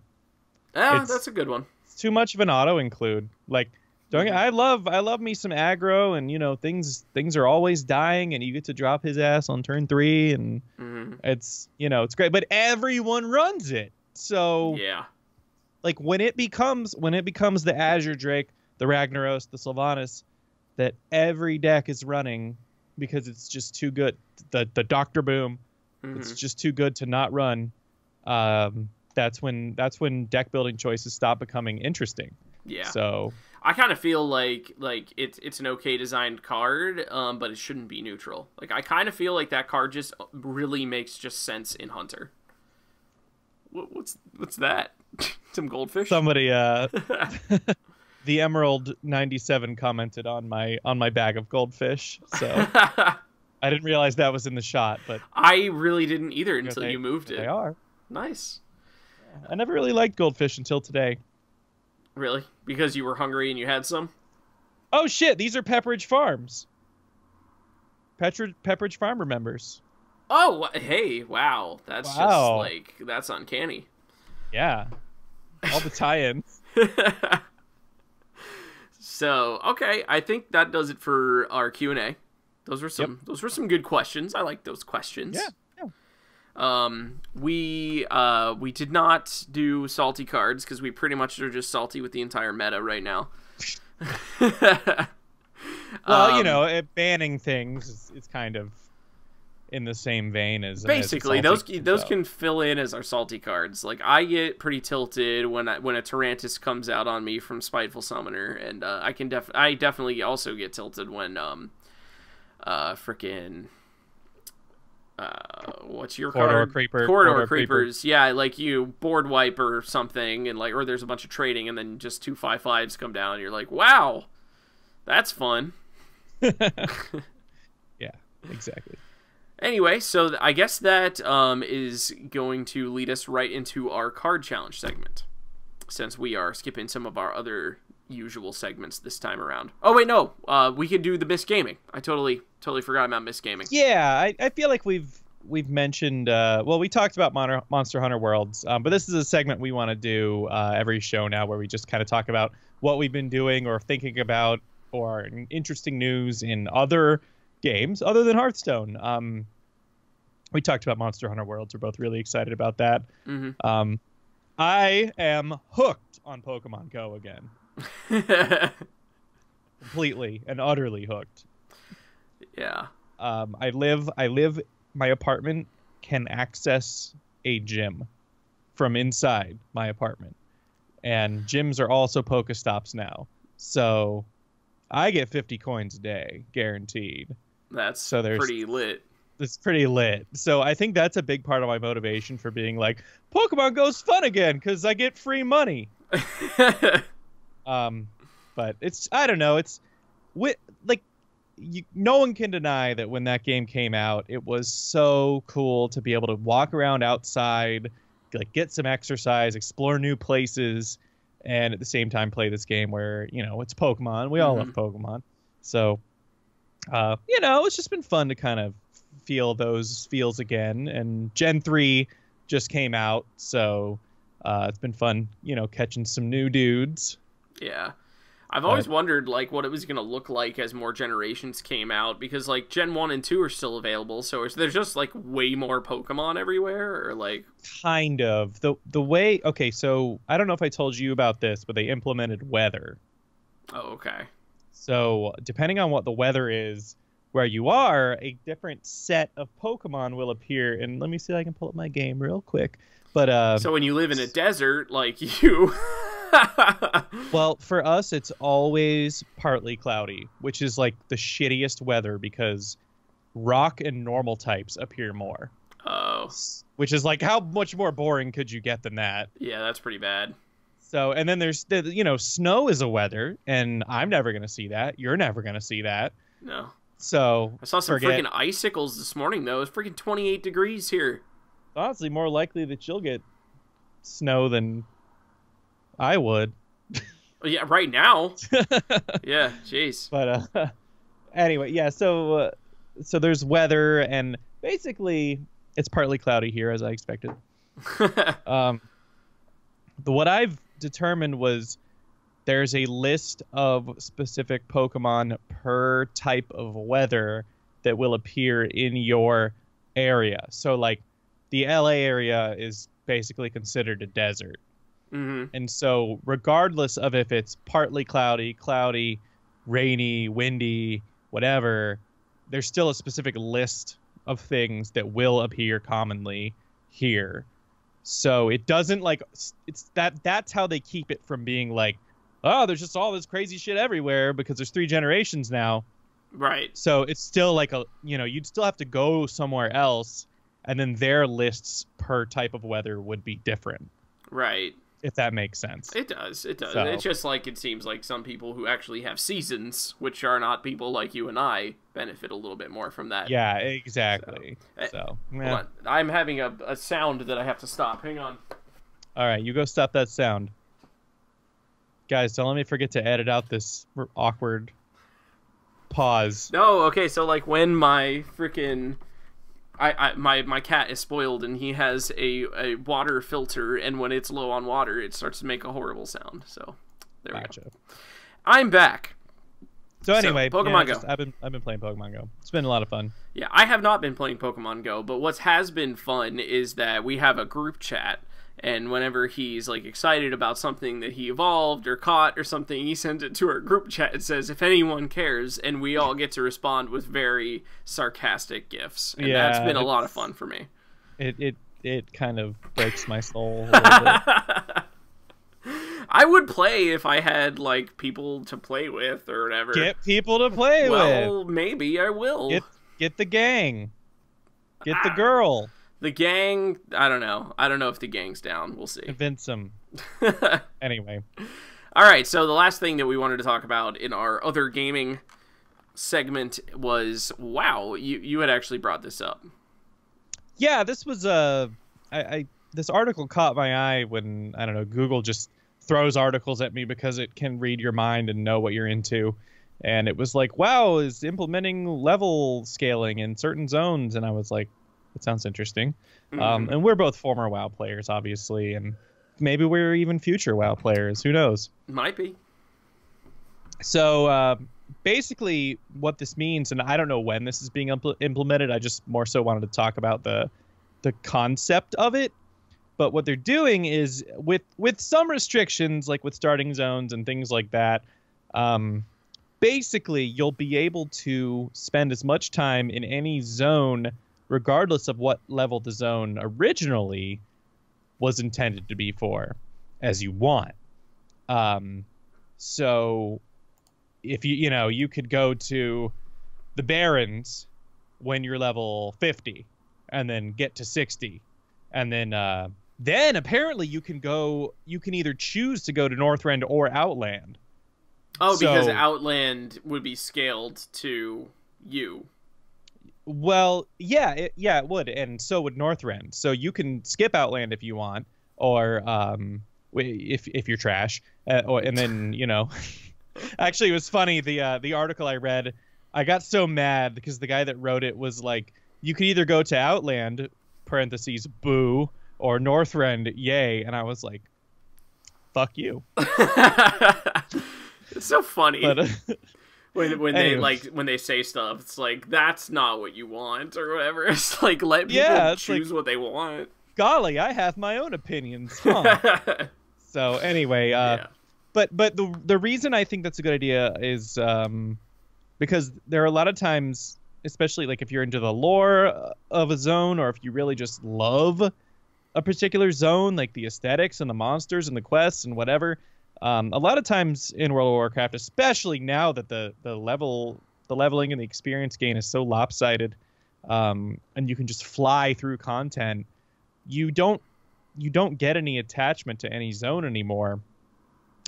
That's a good one. It's too much of an auto include. Like, I love me some aggro, and you know things are always dying, and you get to drop his ass on turn 3, and it's, you know, it's great. But everyone runs it, so yeah. Like when it becomes the Azure Drake, the Ragnaros, the Sylvanas, that every deck is running because it's just too good. The Doctor Boom, it's just too good to not run. That's when deck building choices stop becoming interesting. Yeah. So I kind of feel like it's an okay designed card, but it shouldn't be neutral. Like I kind of feel like that card just really makes just sense in Hunter. What's that? Some goldfish? Somebody the Emerald 97 commented on my bag of goldfish. So I didn't realize that was in the shot, but I really didn't either until you moved it. They are. Nice. I never really liked goldfish until today. Really? Because you were hungry and you had some? Oh shit, these are Pepperidge Farms. Pepperidge Farmer members. Oh, hey, wow. That's just like, that's uncanny. Yeah. All the tie-ins. So, okay, I think that does it for our Q&A. Those were some good questions. I like those questions. Yeah. We did not do salty cards because we pretty much are just salty with the entire meta right now. Well, you know, banning things is kind of in the same vein as basically those can fill in as our salty cards. Like I get pretty tilted when a Tarantus comes out on me from Spiteful Summoner, and I definitely also get tilted when frickin' what's your card? Corridor Creepers. Yeah, like you board wipe or something, and like, or there's a bunch of trading, and then just 2 5/5s come down, and you're like, wow, that's fun. Yeah, exactly. Anyway, so I guess that is going to lead us right into our card challenge segment, since we are skipping some of our other usual segments this time around. Oh wait, no, we could do the Miss Gaming. I totally forgot about Miss Gaming. Yeah, I feel like we've mentioned we talked about Monster Hunter Worlds, but this is a segment we want to do every show now, where we just kind of talk about what we've been doing or thinking about, or interesting news in other games other than Hearthstone. We talked about Monster Hunter Worlds. We're both really excited about that. I am hooked on Pokemon Go again. Completely and utterly hooked. Yeah. I live my apartment can access a gym from inside my apartment, and gyms are also Pokestops now, so I get 50 coins a day guaranteed. That's pretty lit. It's pretty lit. So I think that's a big part of my motivation for being like, Pokemon Go's fun again because I get free money. But it's, I don't know, it's no one can deny that when that game came out, it was so cool to be able to walk around outside, like get some exercise, explore new places, and at the same time play this game where, you know, it's Pokemon. We all love Pokemon. So, you know, it's just been fun to kind of feel those feels again. And Gen 3 just came out, so It's been fun, catching some new dudes. Yeah. I've always wondered, like, what it was going to look like as more generations came out, because, like, Gen 1 and 2 are still available, so is there just, like, way more Pokemon everywhere, or, like... Kind of. The way... Okay, so, I don't know if I told you about this, but they implemented weather. Oh, okay. So, depending on what the weather is where you are, a different set of Pokemon will appear, and let me see if I can pull up my game real quick. But, so when you live in a desert, like, you... Well, for us, it's always partly cloudy, which is like the shittiest weather because rock and normal types appear more. Oh. Which is like, how much more boring could you get than that? Yeah, that's pretty bad. So, and then there's, snow is a weather, and I'm never going to see that. You're never going to see that. No. So, I saw some freaking icicles this morning, though. It's freaking 28 degrees here. Honestly, more likely that you'll get snow than I would. Yeah, right now. Yeah, jeez. But anyway, yeah. So there's weather, and basically it's partly cloudy here, as I expected. What I've determined was there's a list of specific Pokemon per type of weather that will appear in your area. So, like, the LA area is basically considered a desert. Mm-hmm. And so regardless of if it's partly cloudy, rainy, windy, whatever, there's still a specific list of things that will appear commonly here. So it doesn't like that's how they keep it from being like, oh, there's just all this crazy shit everywhere because there's 3 generations now. Right. So it's still like you'd still have to go somewhere else, and then their lists per type of weather would be different. Right. If that makes sense. It does. It does. So. It's just like it seems like some people who actually have seasons, which are not people like you and I, benefit a little bit more from that. Yeah, exactly. So hold on. I'm having a sound that I have to stop. Hang on. All right, you go stop that sound. Guys, don't let me forget to edit out this awkward pause. No, okay, so like when my freaking... my cat is spoiled, and he has a water filter, and when it's low on water, it starts to make a horrible sound. So there we go. I'm back. So anyway, Pokemon Go. I've been playing Pokemon Go. It's been a lot of fun. Yeah, I have not been playing Pokemon Go, but what has been fun is that we have a group chat, and whenever he's like excited about something that he evolved or caught or something, he sends it to our group chat and says, if anyone cares, and we all get to respond with very sarcastic gifs. And that's been a lot of fun for me. It kind of breaks my soul a little bit. I would play if I had like people to play with or whatever. Get people to play with. Well, maybe I will. Get the gang. Get the girl. The gang, I don't know. I don't know if the gang's down. We'll see. Convince them. Anyway. All right, so the last thing that we wanted to talk about in our other gaming segment was, wow, you had actually brought this up. Yeah, this was this article caught my eye when, I don't know, Google just throws articles at me because it can read your mind and know what you're into. And it was like, wow, is implementing level scaling in certain zones. And I was like, that sounds interesting. Mm-hmm. And we're both former WoW players, obviously, and maybe we're even future WoW players. Who knows? Might be. So basically what this means, and I don't know when this is being implemented, I just more so wanted to talk about the concept of it. But what they're doing is, with some restrictions, like with starting zones and things like that, basically you'll be able to spend as much time in any zone regardless of what level the zone originally was intended to be for, as you want. So if you could go to the Barrens when you're level 50 and then get to 60. And then apparently you can either choose to go to Northrend or Outland. Oh, because Outland would be scaled to you. Well, yeah, it would, and so would Northrend. So you can skip Outland if you want, or if you're trash, and then Actually, it was funny. The article I read, I got so mad because the guy that wrote it was like, you could either go to Outland (boo) or Northrend, yay. And I was like, fuck you. It's so funny. But, when they say stuff, it's like, that's not what you want or whatever. It's like, let people choose what they want. Golly, I have my own opinions. Huh? So anyway, but the reason I think that's a good idea is because there are a lot of times, especially like if you're into the lore of a zone, or if you really just love a particular zone, like the aesthetics and the monsters and the quests and whatever. A lot of times in World of Warcraft, especially now that the leveling and the experience gain is so lopsided, and you can just fly through content, you don't get any attachment to any zone anymore.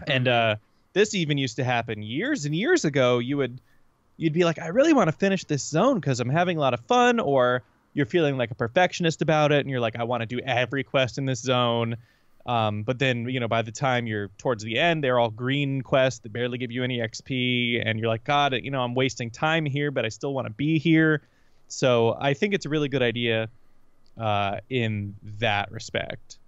And this even used to happen years and years ago. You'd be like, I really want to finish this zone because I'm having a lot of fun, or you're feeling like a perfectionist about it, and you're like, I want to do every quest in this zone. But then, by the time you're towards the end, they're all green quests that barely give you any XP, and you're like, God, I'm wasting time here, but I still want to be here. So I think it's a really good idea in that respect.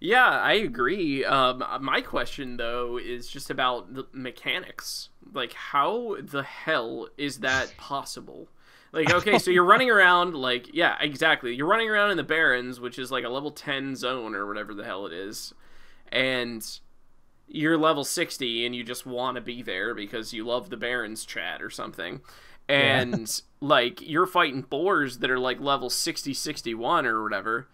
Yeah, I agree. My question, though, is just about the mechanics. Like, how the hell is that possible? Like, okay, so you're running around, like, yeah, exactly. You're running around in the Barrens, which is like a level 10 zone or whatever the hell it is. And you're level 60 and you just want to be there because you love the Barrens chat or something. And, like, you're fighting boars that are, like, level 60, 61 or whatever.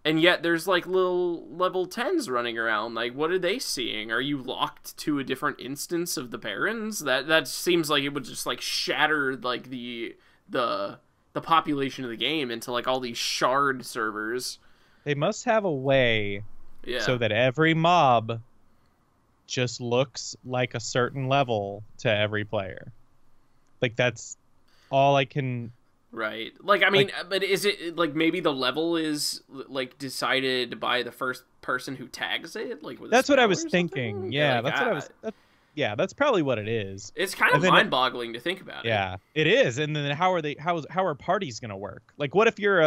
And yet there's, like, little level 10s running around. Like, what are they seeing? Are you locked to a different instance of the Barrens? That seems like it would just, like, shatter, like, the population of the game into, like, all these shard servers. They must have a way so that every mob just looks like a certain level to every player. Like, that's all I can... Right. Like, I mean, but is it, like, maybe the level is, like, decided by the first person who tags it? Like, with that's what I was thinking. Yeah, like, that's what I was... that's probably what it is. It's kind of mind-boggling to think about. Yeah, it is. And then how are parties going to work? Like, what if you're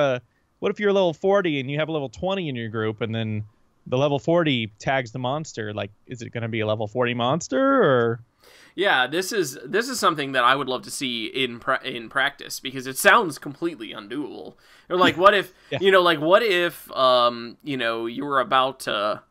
level 40 and you have a level 20 in your group, and then the level 40 tags the monster? Like, is it going to be a level 40 monster, or... Yeah, this is something that I would love to see in practice, because it sounds completely undoable. Or like, what if what if you were about to,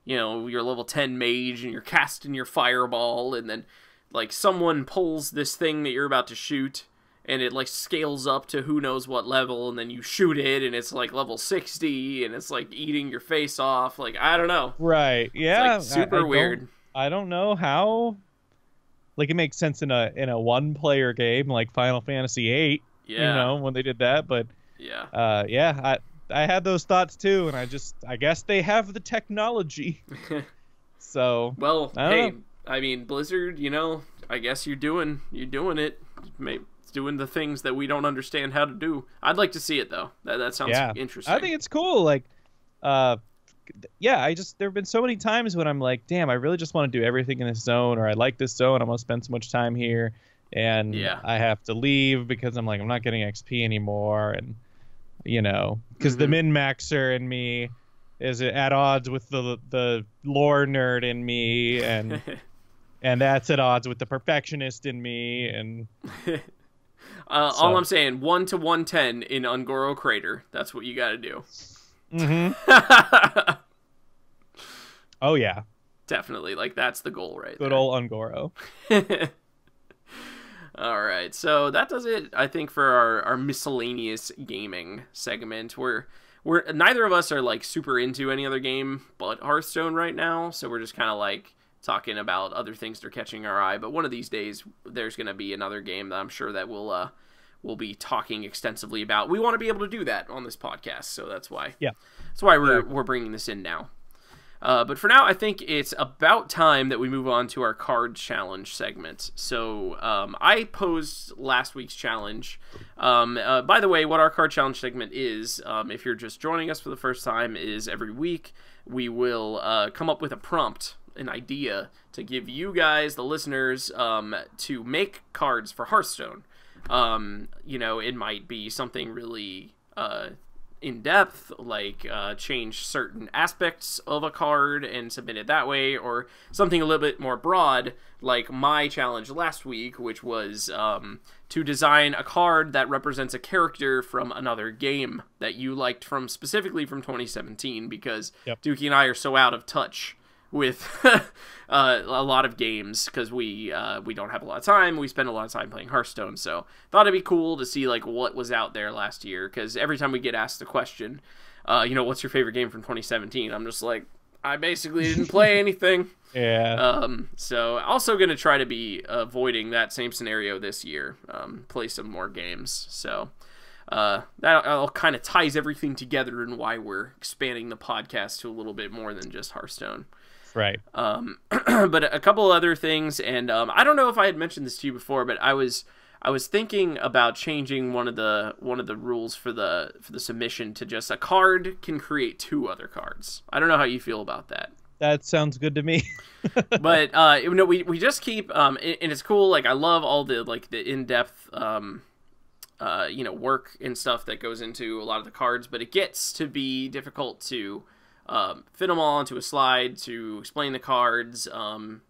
you're level 10 mage and you're casting your fireball, and then like someone pulls this thing that you're about to shoot, and it like scales up to who knows what level, and then you shoot it and it's like level 60 and it's like eating your face off. Like, I don't know. Right. Yeah. It's like super weird. I don't know how. Like, it makes sense in a one-player game like Final Fantasy VIII, when they did that. But I had those thoughts too, and I guess they have the technology. So, well, hey, I mean, Blizzard, I guess you're doing it. It's doing the things that we don't understand how to do. I'd like to see it though. That sounds interesting. I think it's cool. Like, there have been so many times when I'm like, damn, I really just want to do everything in this zone, or I like this zone, I'm going to spend so much time here, and I have to leave because I'm like, I'm not getting XP anymore, and, because the min-maxer in me is at odds with the lore nerd in me, and and that's at odds with the perfectionist in me, and... All I'm saying, 1 to 110 in Ungoro Crater. That's what you got to do. Mm-hmm. Oh yeah, definitely. Like, that's the goal, right? Good old Ungoro. All right, so that does it, I think, for our miscellaneous gaming segment. We're neither of us are like super into any other game but Hearthstone right now, so we're just kind of like talking about other things that are catching our eye. But one of these days, there's going to be another game that I'm sure that we'll be talking extensively about. We want to be able to do that on this podcast, so that's why. Yeah, that's why we're bringing this in now. But for now, I think it's about time that we move on to our card challenge segment. So I posed last week's challenge. By the way, what our card challenge segment is, if you're just joining us for the first time, is every week we will come up with a prompt, an idea, to give you guys, the listeners, to make cards for Hearthstone. It might be something really in depth, like change certain aspects of a card and submit it that way, or something a little bit more broad, like my challenge last week, which was to design a card that represents a character from another game that you liked specifically from 2017, because Dookie and I are so out of touch with a lot of games, because we don't have a lot of time. We spend a lot of time playing Hearthstone, so thought it'd be cool to see like what was out there last year, because every time we get asked the question, what's your favorite game from 2017, I'm just like, I basically didn't play anything. So also going to try to be avoiding that same scenario this year, play some more games. So that all kind of ties everything together and why we're expanding the podcast to a little bit more than just Hearthstone. Right. But a couple other things, and I don't know if I had mentioned this to you before, but I was thinking about changing one of the rules for the submission to just a card can create 2 other cards. I don't know how you feel about that. That sounds good to me. But we just keep and it's cool. Like I love all the in-depth work and stuff that goes into a lot of the cards, but it gets to be difficult to fit them all onto a slide, to explain the cards, and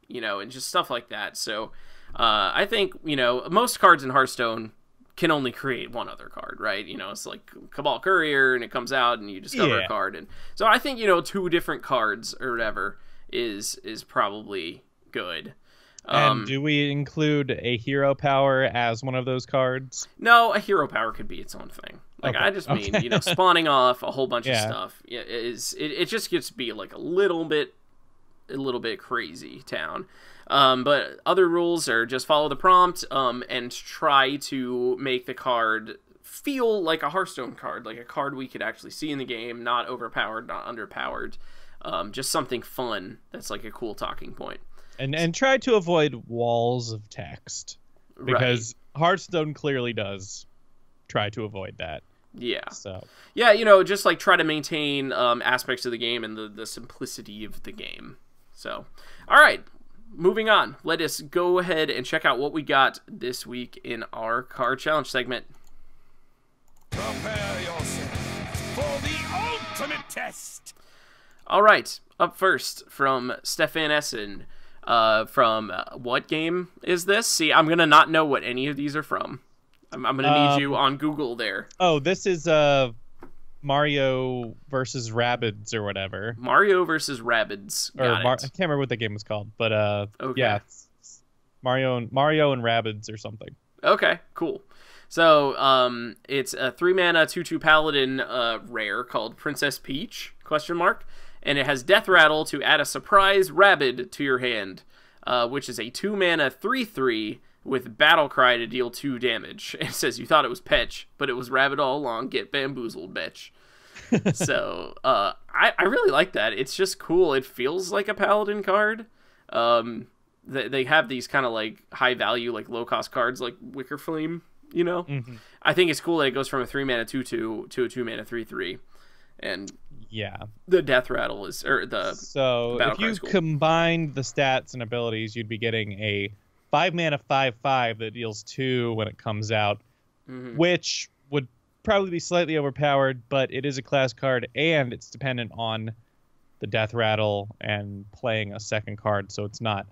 just stuff like that. So I think, most cards in Hearthstone can only create one other card, right? It's like Cabal Courier, and it comes out, and you discover a card. And so I think, 2 different cards or whatever is probably good. And do we include a hero power as one of those cards? No, a hero power could be its own thing. Like, okay. I just mean, spawning off a whole bunch of stuff. It just gets to be like a little bit crazy town. But other rules are just follow the prompt, and try to make the card feel like a Hearthstone card, like a card we could actually see in the game, not overpowered, not underpowered. Just something fun that's like a cool talking point. And try to avoid walls of text, because Hearthstone clearly does try to avoid that. Yeah. So. Yeah, just like try to maintain aspects of the game and the simplicity of the game. So, all right, moving on. Let us go ahead and check out what we got this week in our card challenge segment. Prepare yourself for the ultimate test. All right, up first from Stefan Essen. From what game is this? See, I'm gonna not know what any of these are from. I'm gonna need you on Google there. Oh, this is Mario versus Rabbids or whatever. Mario versus Rabbids. I can't remember what the game was called, but okay. Yeah, it's Mario and Rabbids or something. Okay, cool. So it's a 3-mana 2/2 paladin rare called Princess Peach ? And it has Death Rattle to add a surprise Rabbid to your hand, which is a 2-mana 3/3 with Battle Cry to deal 2 damage. It says you thought it was Petch, but it was Rabbid all along. Get bamboozled, bitch. So I really like that. It's just cool. It feels like a Paladin card. They have these kind of like high value, like low cost cards like Wicker Flame. Mm-hmm. I think it's cool that it goes from a 3-mana 2/2 to a 2-mana 3/3. And the Death Rattle is, or the so the if you combined the stats and abilities, you'd be getting a 5-mana 5/5 that deals 2 when it comes out, which would probably be slightly overpowered, but it is a class card and it's dependent on the Death Rattle and playing a second card, so it's not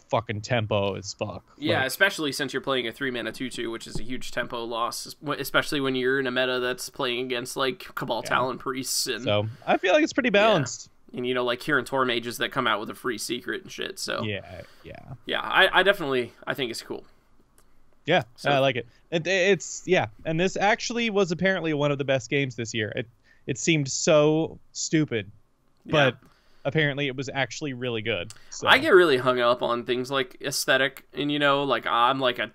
fucking tempo as fuck. Yeah, especially since you're playing a 3-mana 2/2, which is a huge tempo loss, especially when you're in a meta that's playing against like Cabal Talon Priests. And, so I feel like it's pretty balanced. Yeah. And like Kirin Tor mages that come out with a free secret and shit. So yeah. I definitely think it's cool. Yeah, so, I like it. It's and this actually was apparently one of the best games this year. It seemed so stupid, but apparently it was actually really good. So. I get really hung up on things like aesthetic, and like I'm like a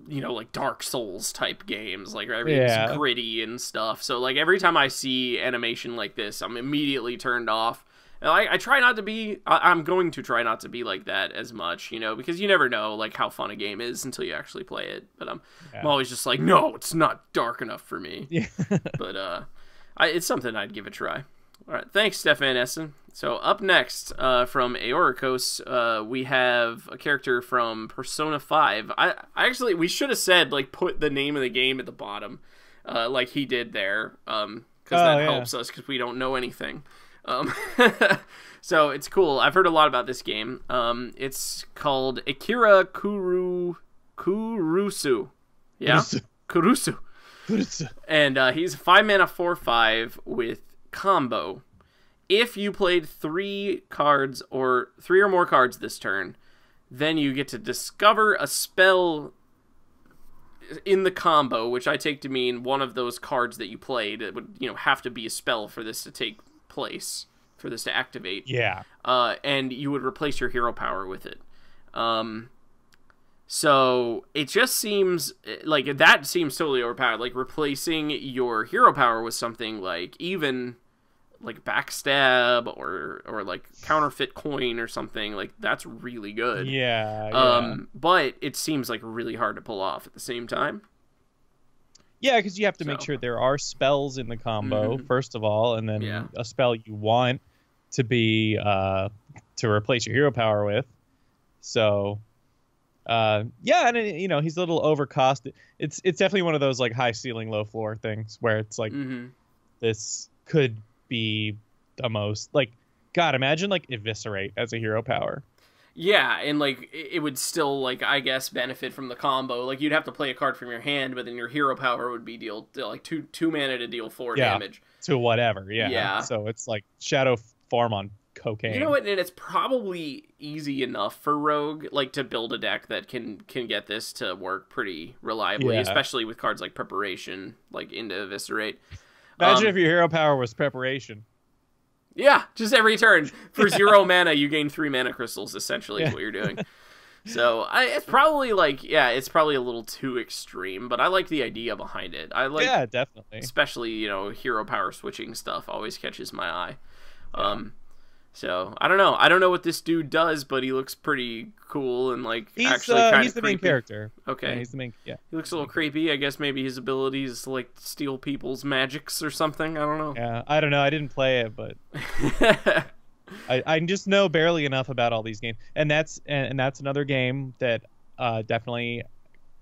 like Dark Souls type games, like everything's gritty and stuff. So like every time I see animation like this, I'm immediately turned off. And I try not to be. I'm going to try not to be like that as much, because you never know like how fun a game is until you actually play it. But I'm always just like, no, it's not dark enough for me. Yeah. But it's something I'd give a try. All right, thanks, Stefan Essen. So up next, from Aorikos, we have a character from Persona 5. I actually, we should have said, like, put the name of the game at the bottom. like he did there, because that helps us because we don't know anything. So it's cool. I've heard a lot about this game. It's called Akira Kurusu. Yeah? Kurusu. And he's a 5-mana 4/5 with combo. If you played 3 or more cards this turn, then you get to discover a spell in the combo, which I take to mean one of those cards that you played. It would, have to be a spell for this to take place, for this to activate. Yeah. And you would replace your hero power with it. So it just seems like that seems totally overpowered. Like replacing your hero power with something like even like backstab or like counterfeit coin or something, like that's really good. Yeah. But it seems like really hard to pull off at the same time. Yeah, because you have to make sure there are spells in the combo, first of all, and then a spell you want to be to replace your hero power with. So and he's a little overcost. It's definitely one of those like high ceiling, low floor things where it's like this could be the most like, God, imagine like Eviscerate as a hero power. Yeah, and like it would still like I guess benefit from the combo. Like you'd have to play a card from your hand, but then your hero power would be deal like two mana to deal 4 damage to whatever. Yeah. So it's like Shadow Form on cocaine. You know what? And it's probably easy enough for Rogue like to build a deck that can get this to work pretty reliably, especially with cards like Preparation, like into Eviscerate. Imagine if your hero power was Preparation. Yeah, just every turn. For 0 mana, you gain 3 mana crystals, essentially, is what you're doing. So, it's probably it's probably a little too extreme, but I like the idea behind it. I like, definitely. Especially, hero power switching stuff always catches my eye. So, I don't know. I don't know what this dude does, but he looks pretty cool and, like, actually kind of he's the main character. Okay. Yeah, he's the main, He looks a little creepy. I guess maybe his ability is to, like, steal people's magics or something. I don't know. Yeah, I don't know. I didn't play it, but I just know barely enough about all these games. And that's another game that definitely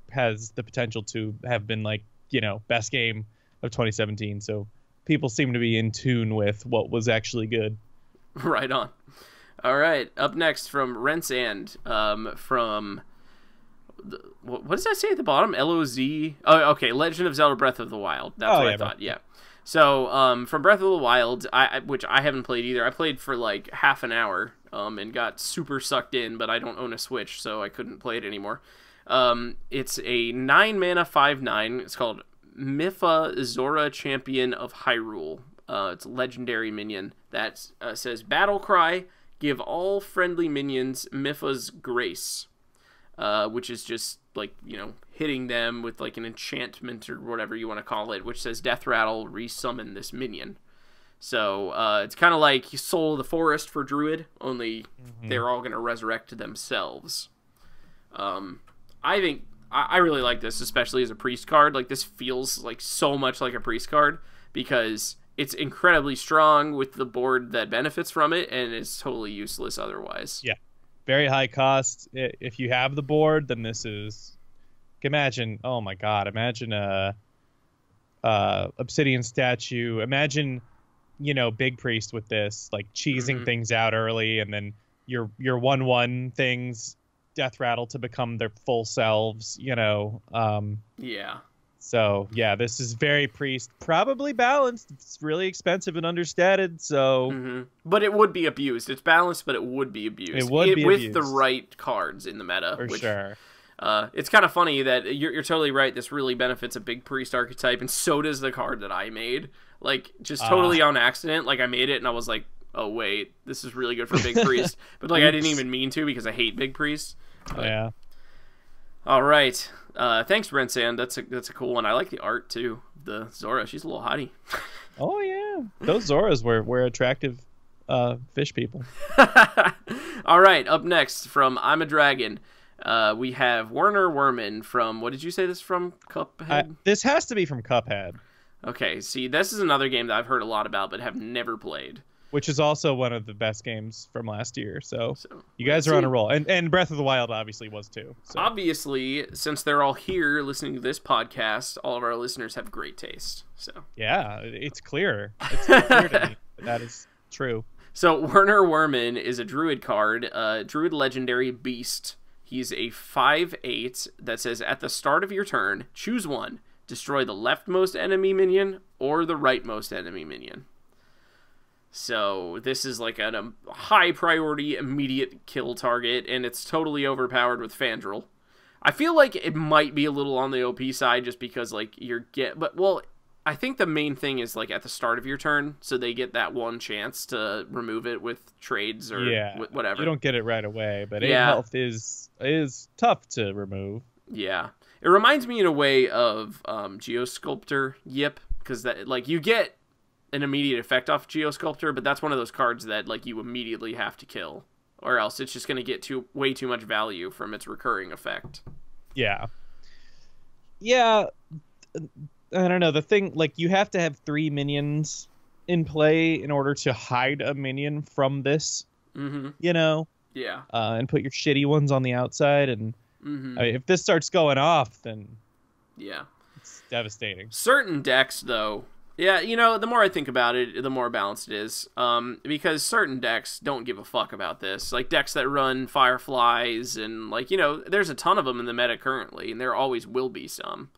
has the potential to have been, like, best game of 2017. So people seem to be in tune with what was actually good. Right on. All right, up next from Rensand, from what does that say at the bottom? LOZ. Oh, okay. Legend of Zelda: Breath of the Wild. That's what I thought. Yeah. So, from Breath of the Wild, which I haven't played either. I played for like half an hour, and got super sucked in, but I don't own a Switch, so I couldn't play it anymore. It's a 9 mana 5/9. It's called Mipha Zora, Champion of Hyrule. It's a legendary minion that says Battle Cry, give all friendly minions Mipha's Grace, which is just like, hitting them with like an enchantment or whatever you want to call it, which says Death Rattle, resummon this minion. So it's kind of like Soul of the Forest for Druid, only they're all going to resurrect themselves. I think I really like this, especially as a priest card. Like, this feels like so much like a priest card because it's incredibly strong with the board that benefits from it, and it's totally useless otherwise. Yeah. Very high cost. If you have the board, then this is... Imagine, oh my god, imagine a Obsidian Statue. Imagine, Big Priest with this, like, cheesing things out early, and then your 1/1 things, Death Rattle to become their full selves, Yeah. So, yeah, this is very priest. Probably balanced. It's really expensive and understated, so... But it would be abused. It's balanced, but it would be abused. It would be with abused. The right cards in the meta. For sure. It's kind of funny that you're totally right. This really benefits a big priest archetype, and so does the card that I made. Like, just totally on accident. Like, I made it, and I was like, oh, wait, this is really good for big priest. But, like, I didn't even mean to because I hate big priest. But... Yeah. All right. Thanks, Rensand. That's a cool one. I like the art too. The Zora, she's a little hottie. Oh yeah, those Zoras were attractive fish people. All right. Up next from I'm a Dragon, we have Werner Werman from, what did you say this from? Cuphead. This has to be from Cuphead. Okay. See, this is another game that I've heard a lot about but have never played. which is also one of the best games from last year. So you guys let's are on see. a roll. And Breath of the Wild obviously was too. So. Obviously, since they're all here listening to this podcast, all of our listeners have great taste. So Yeah, it's clear. It's clear to me that is true. So Werner Werman is a druid card, druid legendary beast. He's a 5/8 that says at the start of your turn, choose one. Destroy the leftmost enemy minion or the rightmost enemy minion. So this is like a high priority immediate kill target, and it's totally overpowered with Fandral. I feel like it might be a little on the OP side just because like I think the main thing is like at the start of your turn, so they get that one chance to remove it with trades or whatever. You don't get it right away, but 8 Yeah. health is tough to remove. Yeah. It reminds me in a way of Geosculptor Yip, because that like you get an immediate effect off Geosculptor, but that's one of those cards that like you immediately have to kill, or else it's just going to get way too much value from its recurring effect. Yeah. Yeah. I don't know. The thing, like, you have to have 3 minions in play in order to hide a minion from this, you know? Yeah. And put your shitty ones on the outside. And I mean, if this starts going off, then yeah, it's devastating. Certain decks, though, yeah, you know, the more I think about it, the more balanced it is. Because certain decks don't give a fuck about this. Like, decks that run Fireflies and, like, you know, there's a ton of them in the meta currently, and there always will be some.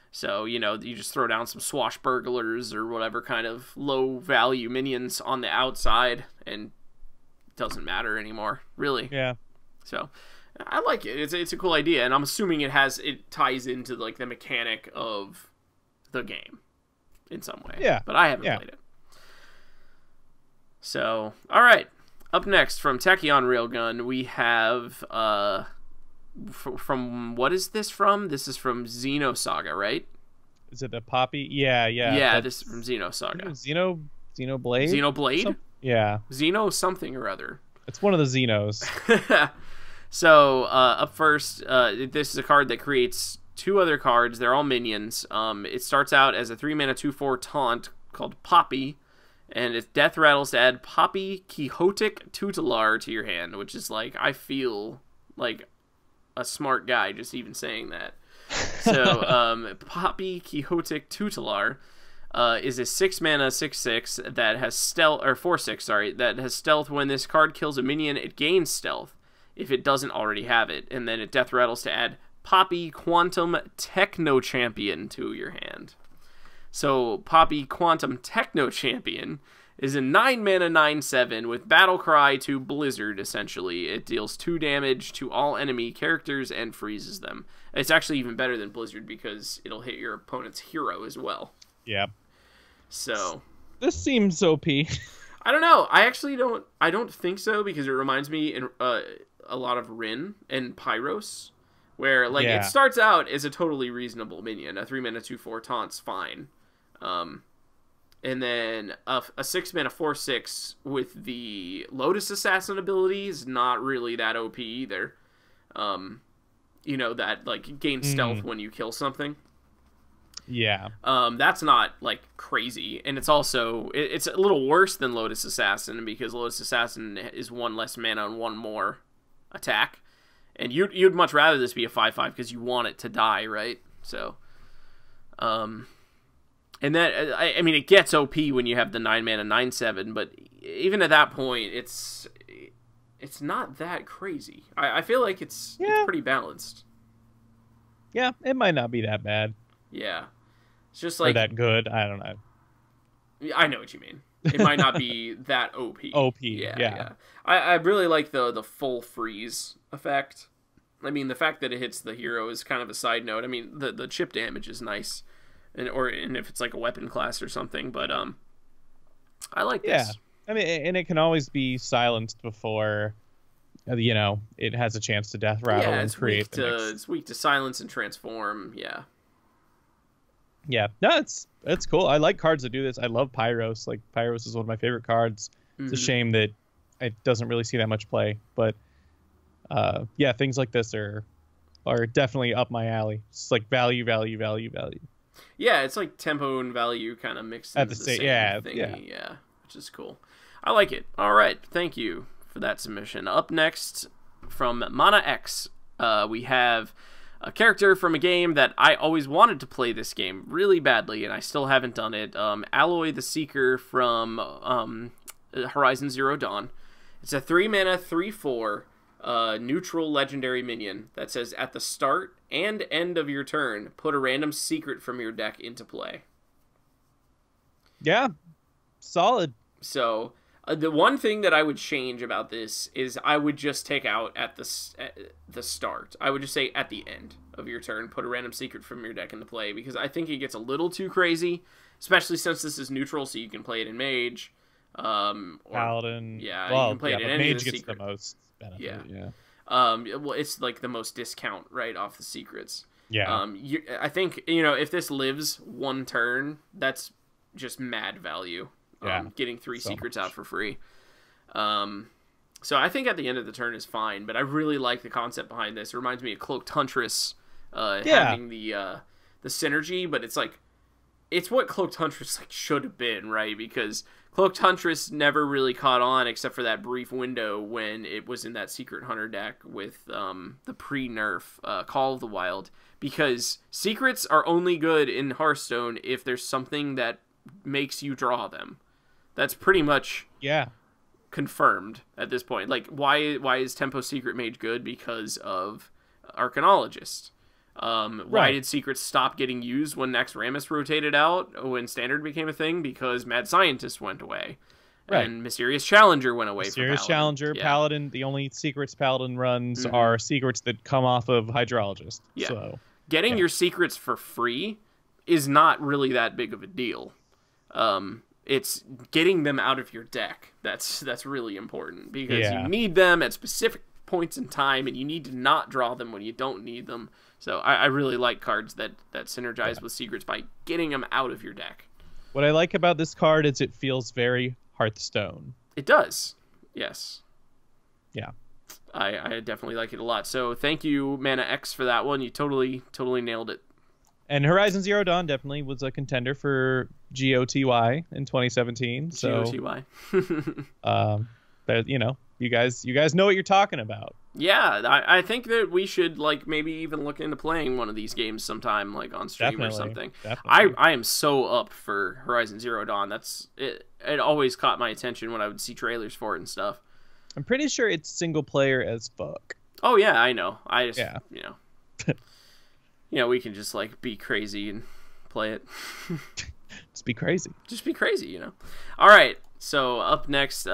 So, you know, you just throw down some Swashbucklers or whatever kind of low-value minions on the outside, and it doesn't matter anymore, really. Yeah. So, I like it. It's a cool idea, and I'm assuming it ties into, like, the mechanic of the game in some way. Yeah. But I haven't played it. So, all right. Up next, from Tachyon Railgun, we have... from what is this from? This is from Xenosaga, right? Is it the Poppy? Yeah. Yeah, this is from Xenosaga. Xenoblade? Xenoblade? Yeah. Xeno something or other. It's one of the Xenos. So, up first, this is a card that creates 2 other cards. They're all minions. It starts out as a 3-mana 2/4 taunt called Poppy, and it's death rattles to add Poppy Quixotic Tutelar to your hand, which is like, I feel like a smart guy just even saying that. So Poppy Quixotic Tutelar is a 6-mana 6/6 that has stealth, or 4/6, sorry, that has stealth. When this card kills a minion, it gains stealth if it doesn't already have it, and then it death rattles to add Poppy Quantum Techno Champion to your hand. So Poppy Quantum Techno Champion is a 9-mana 9/7 with Battle Cry to Blizzard, essentially. It deals 2 damage to all enemy characters and freezes them. It's actually even better than Blizzard because it'll hit your opponent's hero as well. Yeah. So this seems OP. I don't know. I don't think so, because it reminds me in a lot of Rin and Pyros, where like it starts out as a totally reasonable minion. A 3-mana 2/4 taunt's fine. And then a 6-mana 4/6 with the Lotus Assassin ability is not really that OP either. You know, that like gains stealth when you kill something. Yeah. That's not like crazy, and it's also it's a little worse than Lotus Assassin, because Lotus Assassin is 1 less mana and 1 more attack, and you'd much rather this be a 5/5 because you want it to die, right? So, and that, I mean, it gets OP when you have the 9-mana 9/7, but even at that point, it's not that crazy. I feel like it's pretty balanced. Yeah, it might not be that bad. Yeah. It's just like... Or that good, I don't know. I know what you mean. It might not be that OP. OP, yeah. yeah. I really like the full freeze effect. I mean, the fact that it hits the hero is kind of a side note. I mean, the chip damage is nice. And if it's like a weapon class or something, but I like this. I mean, and it can always be silenced before, you know, it has a chance to death rattle and create the next... It's weak to silence and transform. Yeah, no, it's cool. I like cards that do this. I love Pyros. Like, Pyros is one of my favorite cards. It's a shame that it doesn't really see that much play, but yeah, things like this are definitely up my alley. It's like value. Yeah, it's like tempo and value kind of mixed at into the the same same yeah, thingy. Yeah, which is cool. I like it. All right, thank you for that submission. Up next, from Mana X, we have a character from a game that I always wanted to play this game really badly, and I still haven't done it. Alloy the Seeker from Horizon Zero Dawn. It's a 3-mana, 3/4 neutral legendary minion that says at the start and end of your turn, put a random secret from your deck into play. Yeah, solid. So the one thing that I would change about this is I would just take out at the start. I would just say at the end of your turn, put a random secret from your deck into play, because I think it gets a little too crazy, especially since this is neutral, so you can play it in Mage. Or, Paladin. Yeah, well, you can play it in any Mage of the gets secret. the most benefit. Yeah. Well, it's like the most discount right off the secrets. Yeah. I think, if this lives one turn, that's just mad value. Yeah. Getting 3 So secrets much. out for free. So I think at the end of the turn is fine, but I really like the concept behind this. It reminds me of Cloaked Huntress having the synergy, but it's what Cloaked Huntress should have been, right? Because Cloaked Huntress never really caught on except for that brief window when it was in that Secret Hunter deck with the pre-nerf Call of the Wild. Because secrets are only good in Hearthstone if there's something that makes you draw them. That's pretty much confirmed at this point. Why is Tempo Secret Mage good? Because of Arcanologist. Why did secrets stop getting used when Naxxramas rotated out, when Standard became a thing? Because Mad Scientist went away. Right. And Mysterious Challenger went away from Mysterious Challenger, Paladin, the only secrets Paladin runs are secrets that come off of Hydrologist. Yeah. So, getting your secrets for free is not really that big of a deal. It's getting them out of your deck that's really important, because you need them at specific points in time, and you need to not draw them when you don't need them. So I really like cards that synergize with secrets by getting them out of your deck. What I like about this card is it feels very Hearthstone. It does. Yes. Yeah. I definitely like it a lot. So thank you, Mana X, for that one. You totally nailed it. And Horizon Zero Dawn definitely was a contender for GOTY in 2017. So GOTY. but you guys know what you're talking about. Yeah, I think that we should maybe even look into playing one of these games sometime, on stream or something. Definitely. I am so up for Horizon Zero Dawn. It always caught my attention when I would see trailers for it and stuff. I'm pretty sure it's single player as fuck. Oh yeah, I know. I just we can just be crazy and play it. Just be crazy. Just be crazy, All right. So up next,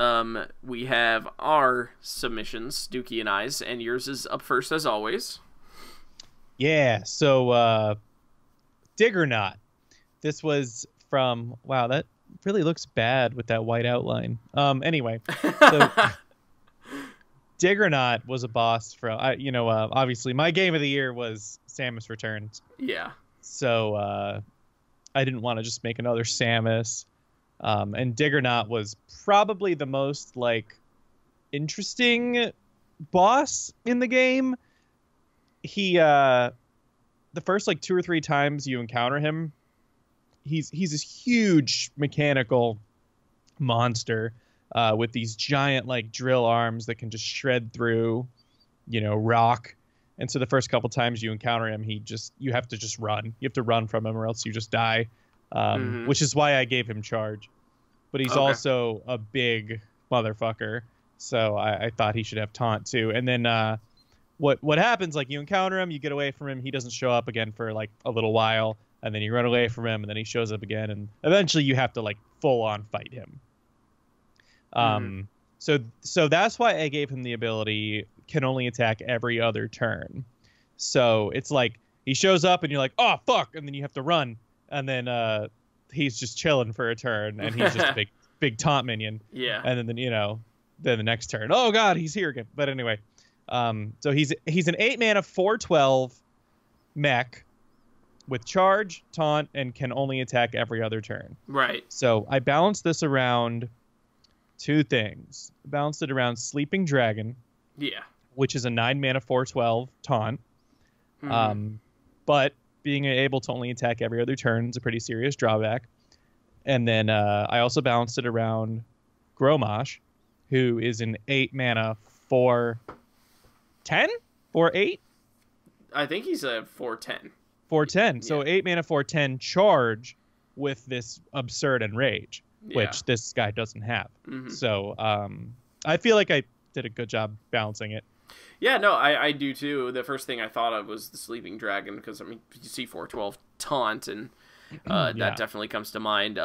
we have our submissions, Dookie and I's, and yours is up first as always. Yeah. So Dig or Not. This was from that really looks bad with that white outline. Anyway, so Dig or Not was a boss from obviously my game of the year was Samus Returns. Yeah. So I didn't want to just make another Samus. And Dig or Not was probably the most interesting boss in the game. He the first 2 or 3 times you encounter him, he's this huge mechanical monster with these giant drill arms that can just shred through rock. And so the first couple times you encounter him, you have to just run. You have to run from him or else you just die. Which is why I gave him charge. But he's also a big motherfucker, so I thought he should have taunt too. And then what happens, you encounter him, you get away from him, he doesn't show up again for a little while, and then you run away from him, and then he shows up again, and eventually you have to full on fight him. So that's why I gave him the ability can only attack every other turn. So it's he shows up and you're like, oh fuck, and then you have to run, and then he's just chilling for a turn, and he's just a big taunt minion. Yeah. And then then the next turn, oh god, he's here again. But anyway, so he's an 8-mana 4/12 mech with charge, taunt, and can only attack every other turn. Right. So I balanced this around 2 things. I balanced it around Sleeping Dragon. Yeah. Which is a 9-mana 4/12 taunt. But being able to only attack every other turn is a pretty serious drawback. And then I also balanced it around Gromosh, who is an 8 mana 4/10? 4/8? I think he's a 4/10. 4/10. Yeah. So 8 mana 4/10 charge with this absurd enrage, Yeah. which this guy doesn't have. Mhm. So I feel like I did a good job balancing it. Yeah, no, I do too. The first thing I thought of was the Sleeping Dragon, because, I mean, you see 4/12 taunt, and Yeah. that definitely comes to mind.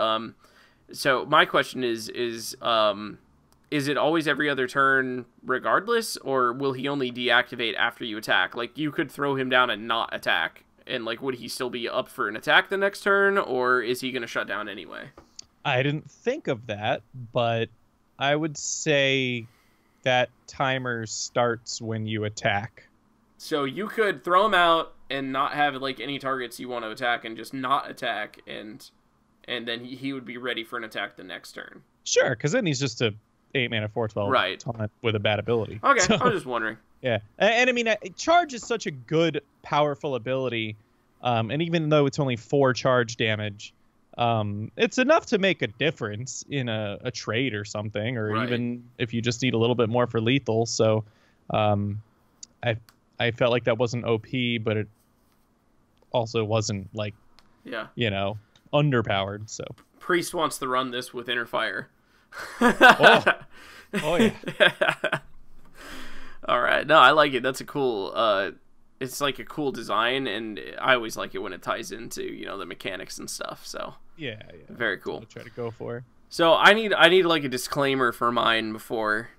So my question is it always every other turn regardless, or will he only deactivate after you attack? Like, you could throw him down and not attack, and, like, would he still be up for an attack the next turn, or is he going to shut down anyway? I didn't think of that, but I would say that timer starts when you attack. So you could throw him out and not have, like, any targets you want to attack, and just not attack, and then he would be ready for an attack the next turn. Sure, because then he's just a 8 mana 4/12 Right. taunt with a bad ability. Okay, So, I was just wondering. yeah, and I mean, charge is such a good, powerful ability, and even though it's only 4 charge damage, it's enough to make a difference in a trade or something, or Right. even if you just need a little bit more for lethal. So, I felt like that wasn't OP, but it also wasn't, like, Yeah. underpowered. So, Priest wants to run this with Inner Fire. oh yeah. All right. No, I like it. That's a cool it's like a cool design, and I always like it when it ties into, the mechanics and stuff. So, Yeah. very cool. I'll try to go for. So, I need like a disclaimer for mine before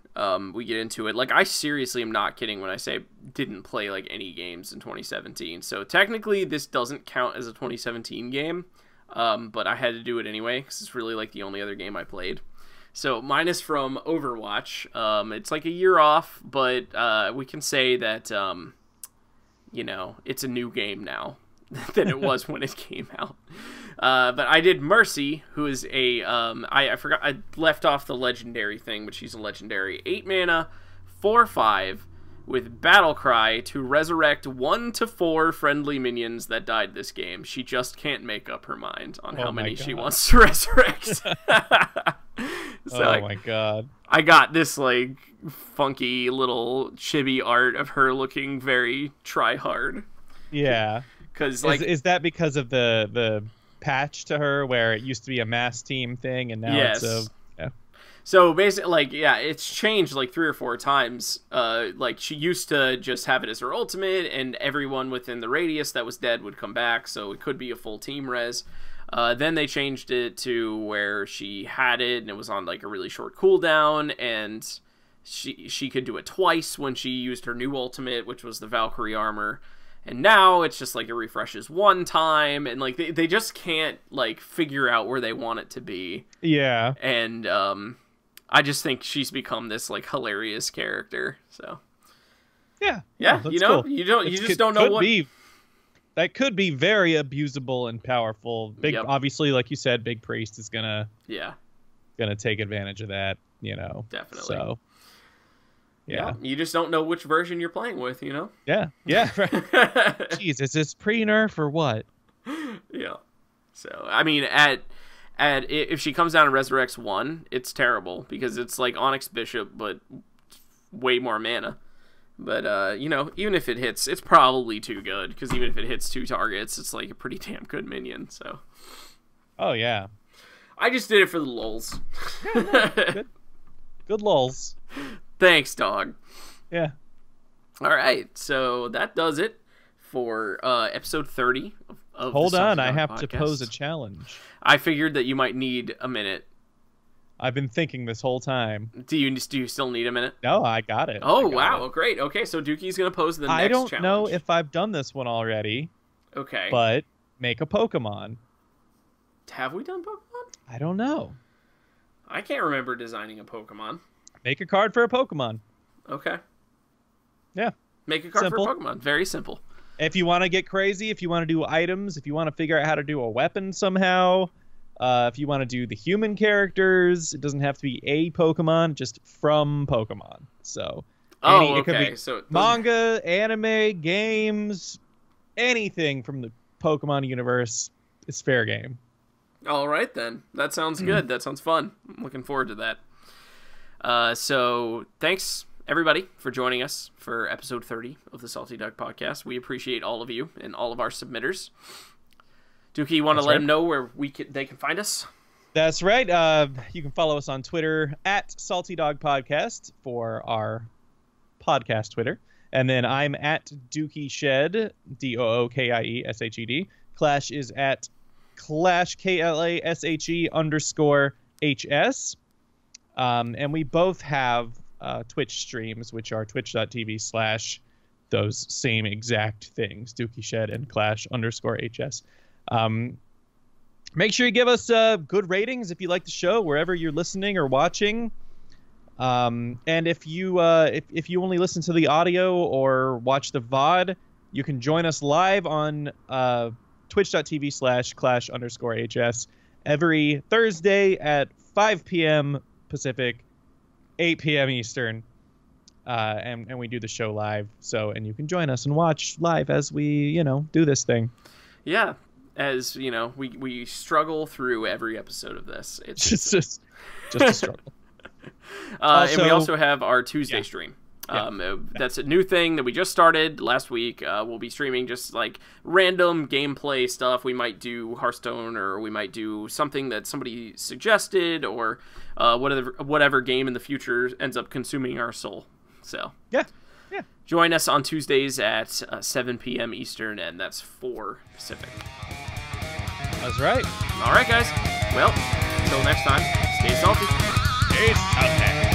we get into it. Like, I seriously am not kidding when I say didn't play, like, any games in 2017. So, technically this doesn't count as a 2017 game. But I had to do it anyway, because it's really, like, the only other game I played. So mine is from Overwatch. It's like a year off, but we can say that, it's a new game now than it was when it came out. But I did Mercy, who is a, I forgot, I left off the legendary thing, but she's a legendary 8 mana, 4/5, with Battle Cry to resurrect 1 to 4 friendly minions that died this game. She just can't make up her mind on how many she wants to resurrect. So my god. I got this, like, funky little chibi art of her looking very try-hard. Yeah. Because, like... Is that because of the patch to her, where it used to be a mass team thing, and now Yes. it's a... Yeah. So basically, like, yeah, it's changed like 3 or 4 times. Like, she used to just have it as her ultimate, and everyone within the radius that was dead would come back, so it could be a full team res. Then they changed it to where she had it, and it was on, like, a really short cooldown, and she could do it twice when she used her new ultimate, which was the Valkyrie armor. And now it's just, like, it refreshes 1 time, and, like, they just can't, like, figure out where they want it to be. Yeah. And, I just think she's become this, like, hilarious character. So Yeah. yeah, that's you know, cool. you just don't know what. That could be very abusable and powerful. Yep. Obviously, like you said, Big Priest is gonna take advantage of that. Definitely. So yeah. You just don't know which version you're playing with. Yeah. Right. Jeez, is this pre-nerf or what? Yeah. So I mean, if she comes down and resurrects 1, it's terrible because it's like Onyx Bishop, but way more mana. But, even if it hits, it's probably too good, because even if it hits 2 targets, it's like a pretty damn good minion, so. Oh, yeah. I just did it for the lulz. Good lulz. Thanks, dog. Yeah. All right, so that does it for episode 30 of Hold the on, I Sunshine have Podcast. to pose a challenge. I figured that you might need a minute. I've been thinking this whole time. Do you still need a minute? No, I got it. Oh, I got wow, it. great. Okay, so Dookie's going to pose the next I don't challenge. know if I've done this one already. Okay. But make a Pokemon. Have we done Pokemon? I don't know. I can't remember designing a Pokemon. Make a card for a Pokemon. Okay. Yeah. Make a card Simple. for a Pokemon. Very simple. If you want to get crazy, if you want to do items, if you want to figure out how to do a weapon somehow, if you want to do the human characters, it doesn't have to be a Pokemon, just from Pokemon. So, it could be so manga, anime, games, anything from the Pokemon universe is fair game. All right, then. That sounds good. That sounds fun. I'm looking forward to that. So thanks, everybody, for joining us for episode 30 of the Salty Duck Podcast. We appreciate all of you and all of our submitters. Dookie, you want to let them know where they can find us? That's right. You can follow us on Twitter at Salty Dog Podcast for our podcast Twitter. And then I'm at Dookie Shed, DOOKIESHED. Clash is at Clash, KLASHE_HS. And we both have Twitch streams, which are twitch.tv/ those same exact things, Dookie Shed and Clash_HS. Make sure you give us good ratings if you like the show, wherever you're listening or watching. And if you only listen to the audio or watch the VOD, you can join us live on twitch.tv/ Clash_HS every Thursday at 5 p.m. Pacific, 8 p.m. Eastern. And we do the show live. And you can join us and watch live as we, do this thing. Yeah. As we struggle through every episode of this. It's just a struggle. And we also have our Tuesday stream. That's a new thing that we just started last week. We'll be streaming just like random gameplay stuff. We might do Hearthstone, or we might do something that somebody suggested, or whatever game in the future ends up consuming our soul. So yeah. Join us on Tuesdays at 7 p.m. Eastern, and that's 4 Pacific. That's right. All right, guys. Well, until next time, stay salty. Stay salty.